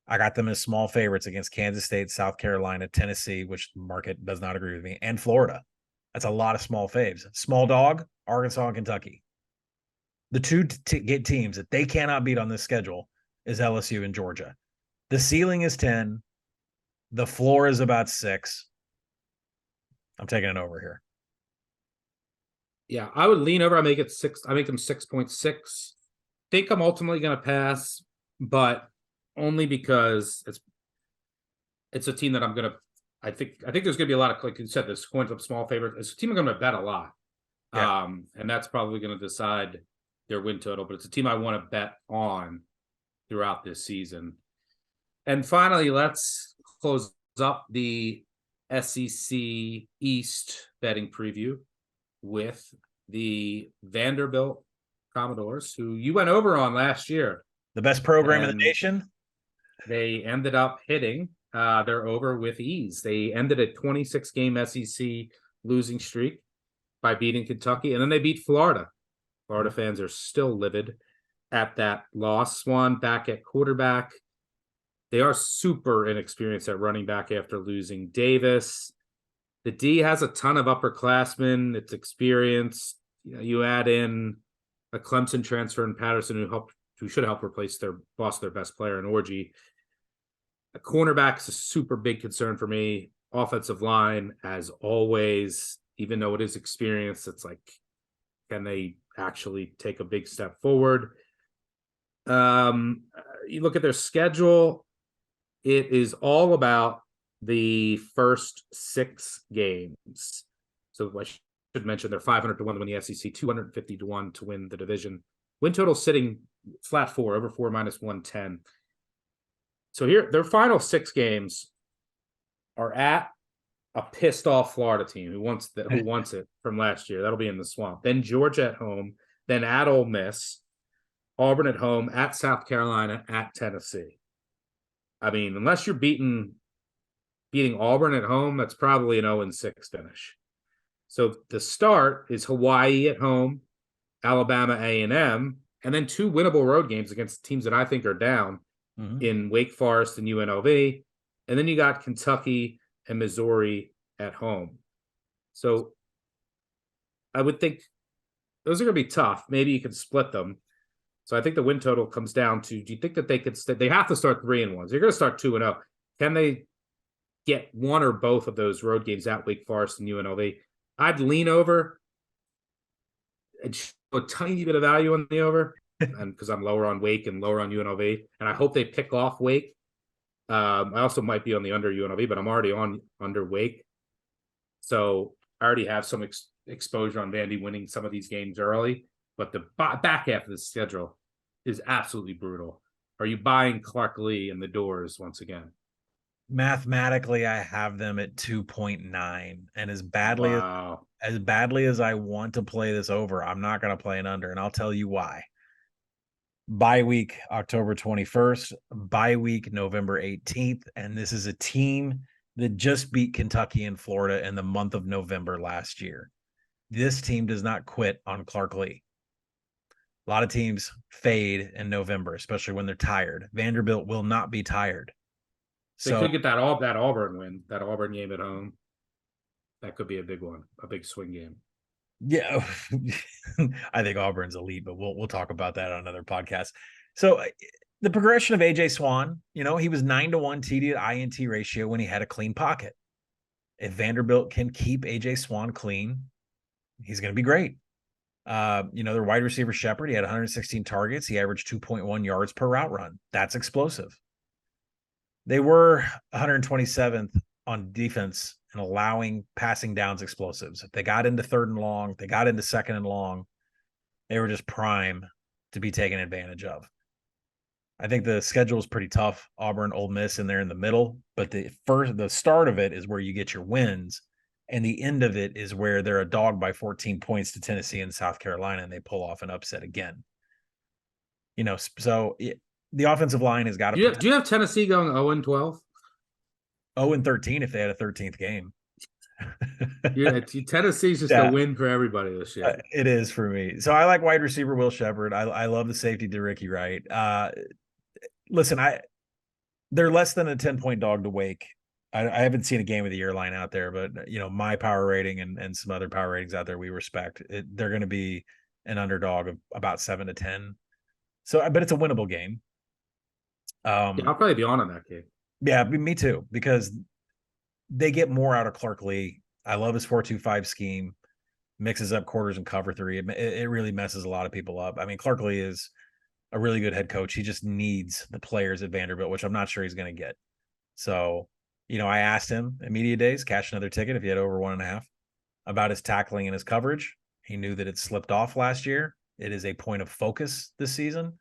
I got them as small favorites against Kansas State, South Carolina, Tennessee, which the market does not agree with me, and Florida. That's a lot of small faves. Small dog, Arkansas and Kentucky. The two teams that they cannot beat on this schedule is LSU and Georgia. The ceiling is 10. The floor is about 6. I'm taking it over here. Yeah, I would lean over. I make it 6. I make them 6.6. Think I'm ultimately going to pass, but only because it's a team that I'm going to. I think there's going to be a lot of, like you said, this coins up small favorites. It's a team I'm going to bet a lot, Yeah. And that's probably going to decide their win total. But it's a team I want to bet on throughout this season. And finally, let's close up the SEC East betting preview with the Vanderbilt Commodores, who you went over on last year. The best program in And the nation. They ended up hitting their over with ease. They ended a 26-game SEC losing streak by beating Kentucky, and then they beat Florida. Florida fans are still livid at that loss. Swan back at quarterback. They are super inexperienced at running back after losing Davis. The D has a ton of upperclassmen. It's experienced. You add in a Clemson transfer in Patterson who should help replace their best player in Orji. A cornerback is a super big concern for me. Offensive line, as always, even though it is experienced, it's like, can they actually take a big step forward? You look at their schedule, it is all about the first 6 games. So I should mention they're 500 to 1 to win the SEC, 250 to 1 to win the division. Win total sitting flat 4, over 4 minus 110. So here, their final 6 games are at a pissed off Florida team who wants it from last year. That'll be in the swamp. Then Georgia at home, then at Ole Miss, Auburn at home, at South Carolina, at Tennessee. I mean, unless you're beating Auburn at home, that's probably an 0-6 finish. So the start is Hawaii at home, Alabama A&M, and then 2 winnable road games against teams that I think are down in Wake Forest and UNLV. And then you got Kentucky and Missouri at home. So I would think those are going to be tough. Maybe you can split them. So I think the win total comes down to, do you think that they could they have to start 3-1. So you're going to start 2-0. Can they get one or both of those road games at Wake Forest and UNLV. I'd lean over and show a tiny bit of value on the over, and because I'm lower on Wake and lower on UNLV, and I hope they pick off Wake. I also might be on the under UNLV, but I'm already on under Wake, so I already have some exposure on Vandy winning some of these games early. But the back half of the schedule is absolutely brutal. Are you buying Clark Lee in the doors once again? Mathematically, I have them at 2.9, and Wow. as badly as I want to play this over, I'm not going to play an under, and I'll tell you why. Bye week October 21st, bye week November 18th, and this is a team that just beat Kentucky and Florida in the month of November last year. This team does not quit on Clark Lee. A lot of teams fade in November, especially when they're tired. Vanderbilt will not be tired. They So could get that Auburn win, that Auburn game at home. That could be a big one, a big swing game. yeah, I think Auburn's elite, but we'll talk about that on another podcast. So the progression of AJ Swan, he was 9-1 TD to INT ratio when he had a clean pocket. If Vanderbilt can keep AJ Swan clean, he's going to be great. Their wide receiver Shepard, he had 116 targets. He averaged 2.1 yards per route run. That's explosive. They were 127th on defense and allowing passing downs explosives. If they got into 3rd and long, they got into 2nd and long, they were just prime to be taken advantage of. I think the schedule is pretty tough. Auburn, Ole Miss in there in the middle, but the start of it is where you get your wins, and the end of it is where they're a dog by 14 points to Tennessee and South Carolina, and they pull off an upset again. The offensive line has got to. Do you have Tennessee going 0-12? 0-13 if they had a 13th game. Yeah, Tennessee's just a win for everybody this year. It is for me. So I like wide receiver Will Shepard. I love the safety to Ricky Wright. Listen, they're less than a 10-point dog to Wake. I haven't seen a game of the year line out there, but my power rating and some other power ratings out there we respect. They're going to be an underdog of about 7 to 10. So, but it's a winnable game. Yeah, I'll probably be on that game. Yeah, me too, because they get more out of Clark Lee. I love his 4-2-5 scheme, mixes up quarters and cover 3. It really messes a lot of people up. I mean, Clark Lee is a really good head coach. He just needs the players at Vanderbilt, which I'm not sure he's going to get. So, I asked him at media days, cash another ticket if he had over 1.5, about his tackling and his coverage. He knew that it slipped off last year. It is a point of focus this season.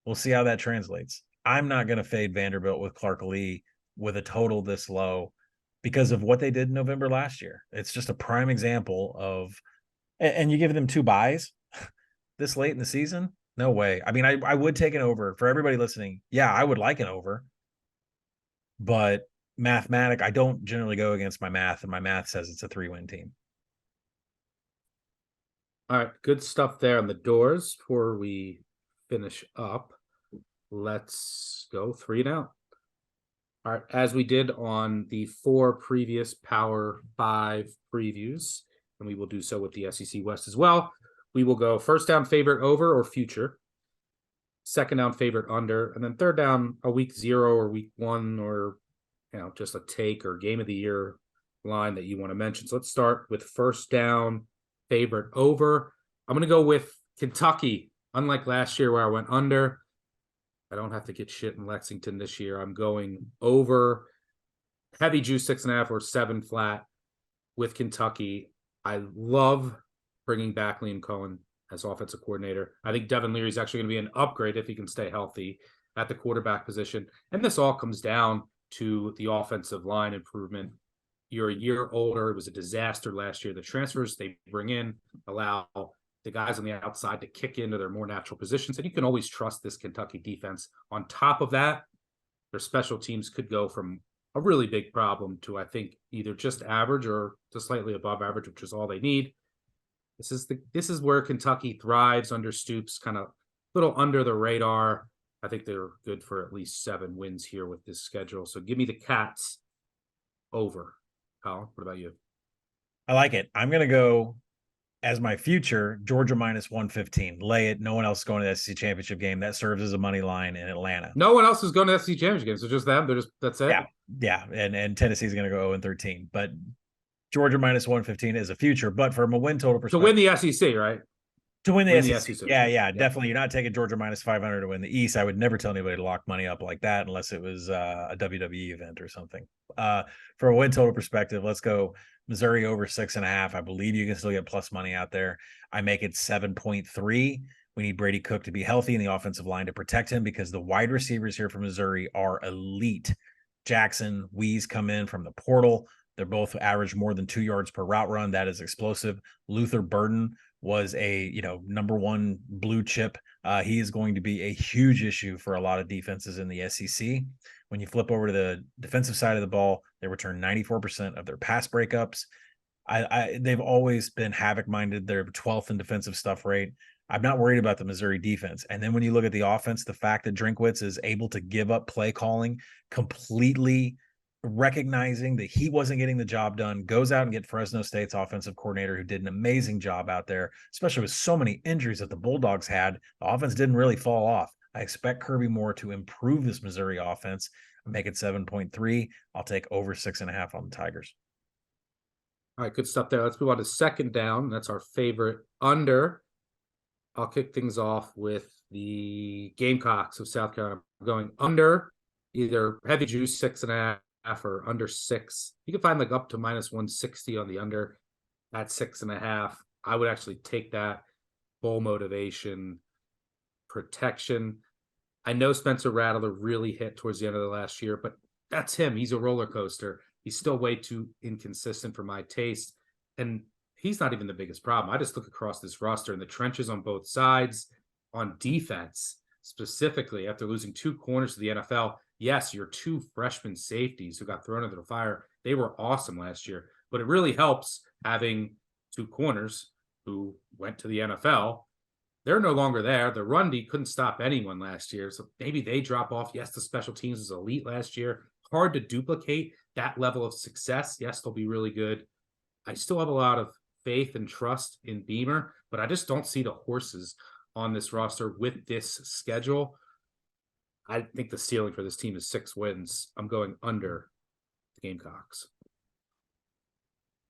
We'll see how that translates. I'm not going to fade Vanderbilt with Clark Lee with a total this low because of what they did in November last year. It's just a prime example of, and you give them 2 buys this late in the season? No way. I mean, I would take an over for everybody listening. Yeah, I would like an over, but I don't generally go against my math, and my math says it's a 3-win team. All right, good stuff there on the doors. Before we finish up, let's go 3 and out. All right, as we did on the 4 previous Power 5 previews, and we will do so with the SEC West as well, we will go first down favorite over or future, second down favorite under, and then third down a week 0 or week 1 or just a take or game of the year line that you want to mention. So let's start with first down favorite over. I'm going to go with Kentucky. Unlike last year where I went under, I don't have to get shit in Lexington this year. I'm going over heavy juice 6.5 or 7 flat with Kentucky. I love bringing back Liam Cohen as offensive coordinator. I think Devin Leary is actually going to be an upgrade if he can stay healthy at the quarterback position. And this all comes down to the offensive line improvement. You're a year older. It was a disaster last year. The transfers they bring in allow the guys on the outside to kick into their more natural positions. And you can always trust this Kentucky defense. On top of that, their special teams could go from a really big problem to, I think, either just average or just slightly above average, which is all they need. This is where Kentucky thrives under Stoops, kind of a little under the radar. I think they're good for at least 7 wins here with this schedule. So give me the Cats over. Colin, what about you? I like it. I'm going to go as my future, Georgia minus 115. Lay it. No one else is going to the SEC championship game. That serves as a money line in Atlanta. No one else is going to the SEC championship game. So just them. That's it. Yeah. And Tennessee's going to go 0-13. But Georgia minus 115 is a future. But from a win total perspective, to win the SEC, right? To win the Win SEC. the SEC. Yeah, definitely. You're not taking Georgia minus 500 to win the East. I would never tell anybody to lock money up like that unless it was a WWE event or something. For a win total perspective, let's go Missouri over 6.5. I believe you can still get plus money out there. I make it 7.3. We need Brady Cook to be healthy in the offensive line to protect him because the wide receivers here from Missouri are elite. Jackson, Weeze come in from the portal. They're both average more than 2 yards per route run. That is explosive. Luther Burden was a number one blue chip. He is going to be a huge issue for a lot of defenses in the SEC. When you flip over to the defensive side of the ball, they return 94% of their pass breakups. They've always been havoc minded. They're 12th in defensive stuff rate. I'm not worried about the Missouri defense. And then when you look at the offense, the fact that Drinkwitz is able to give up play calling, completely recognizing that he wasn't getting the job done, goes out and get Fresno State's offensive coordinator who did an amazing job out there, especially with so many injuries that the Bulldogs had. The offense didn't really fall off. I expect Kirby Moore to improve this Missouri offense. Make it 7.3. I'll take over 6.5 on the Tigers. All right, good stuff there. Let's move on to second down. That's our favorite under. I'll kick things off with the Gamecocks of South Carolina. I'm going under either heavy juice 6.5 or under 6. You can find like up to minus 160 on the under at 6.5. I would actually take that. Bowl motivation, protection. I know Spencer Rattler really hit towards the end of the last year, but that's him. He's a roller coaster. He's still way too inconsistent for my taste. And he's not even the biggest problem. I just look across this roster and the trenches on both sides on defense, specifically after losing 2 corners to the NFL. Yes, your 2 freshman safeties who got thrown into the fire, they were awesome last year, but it really helps having 2 corners who went to the NFL. They're no longer there. The run D couldn't stop anyone last year, so maybe they drop off. Yes, the special teams was elite last year. Hard to duplicate that level of success. Yes, they'll be really good. I still have a lot of faith and trust in Beamer, but I just don't see the horses on this roster with this schedule. I think the ceiling for this team is 6 wins. I'm going under the Gamecocks.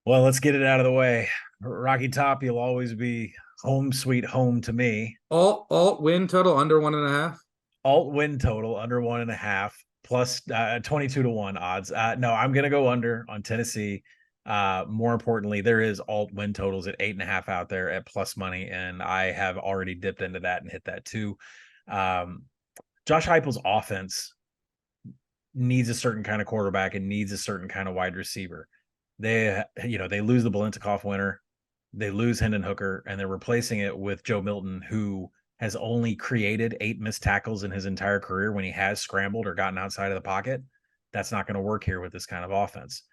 Well, let's get it out of the way. Rocky Top, you'll always be home sweet home to me. Alt win total under 1.5. Alt win total under 1.5 plus 22-1 odds. No, I'm going to go under on Tennessee. More importantly, there is alt win totals at 8.5 out there at plus money, and I have already dipped into that and hit that too. Josh Heupel's offense needs a certain kind of quarterback and needs a certain kind of wide receiver. They lose the Biletnikoff winner, they lose Hendon Hooker, and they're replacing it with Joe Milton, who has only created 8 missed tackles in his entire career when he has scrambled or gotten outside of the pocket. That's not going to work here with this kind of offense.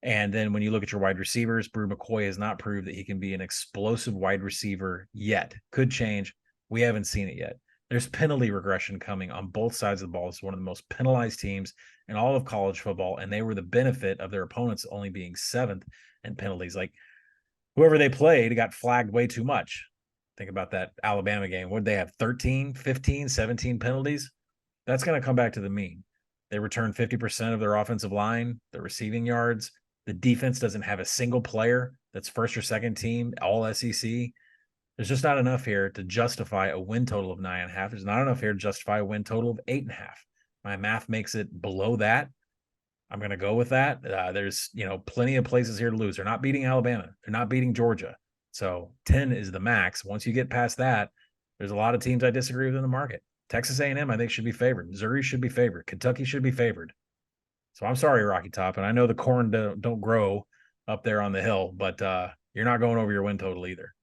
And then when you look at your wide receivers, Brew McCoy has not proved that he can be an explosive wide receiver yet. Could change. We haven't seen it yet. There's penalty regression coming on both sides of the ball. It's one of the most penalized teams in all of college football, and they were the benefit of their opponents only being 7th in penalties. Like, whoever they played got flagged way too much. Think about that Alabama game. Would they have 13, 15, 17 penalties? That's going to come back to the mean. They return 50% of their offensive line, their receiving yards. The defense doesn't have a single player that's first or second team, all SEC. There's just not enough here to justify a win total of 9.5. There's not enough here to justify a win total of 8.5. My math makes it below that. I'm going to go with that. There's, plenty of places here to lose. They're not beating Alabama. They're not beating Georgia. So 10 is the max. Once you get past that, there's a lot of teams I disagree with in the market. Texas A&M, I think, should be favored. Missouri should be favored. Kentucky should be favored. So I'm sorry, Rocky Top. And I know the corn don't grow up there on the hill, but you're not going over your win total either.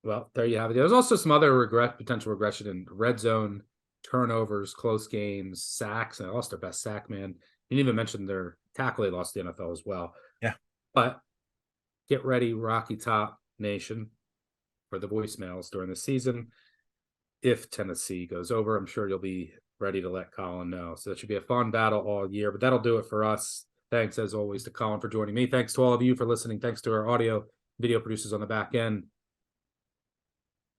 Well, there you have it. There's also some other potential regression in red zone, turnovers, close games, sacks. And I lost their best sack man. You didn't even mention their tackle they lost the NFL as well. Yeah. But get ready, Rocky Top Nation, for the voicemails during the season. If Tennessee goes over, I'm sure you'll be ready to let Colin know. So that should be a fun battle all year. But that'll do it for us. Thanks, as always, to Colin for joining me. Thanks to all of you for listening. Thanks to our audio video producers on the back end.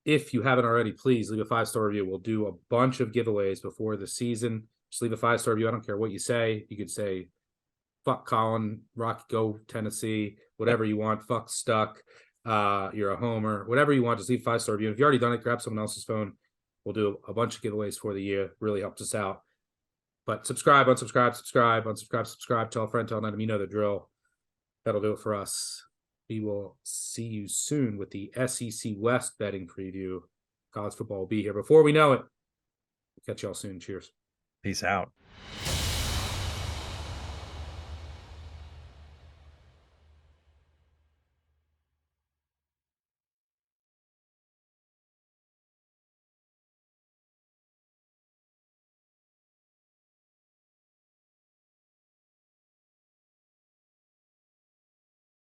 If you haven't already, please leave a 5-star review. We'll do a bunch of giveaways before the season. Just leave a 5-star review. I don't care what you say. You could say, fuck Colin, Rocky, go Tennessee, whatever you want. Fuck Stuck. You're a homer, whatever you want. Just leave a 5-star review. If you already done it, grab someone else's phone. We'll do a bunch of giveaways for the year. Really helps us out. But subscribe, unsubscribe, subscribe, unsubscribe, subscribe. Tell a friend, tell another. You know the drill. That'll do it for us. We will see you soon with the SEC West betting preview. College football will be here before we know it. Catch y'all soon. Cheers. Peace out.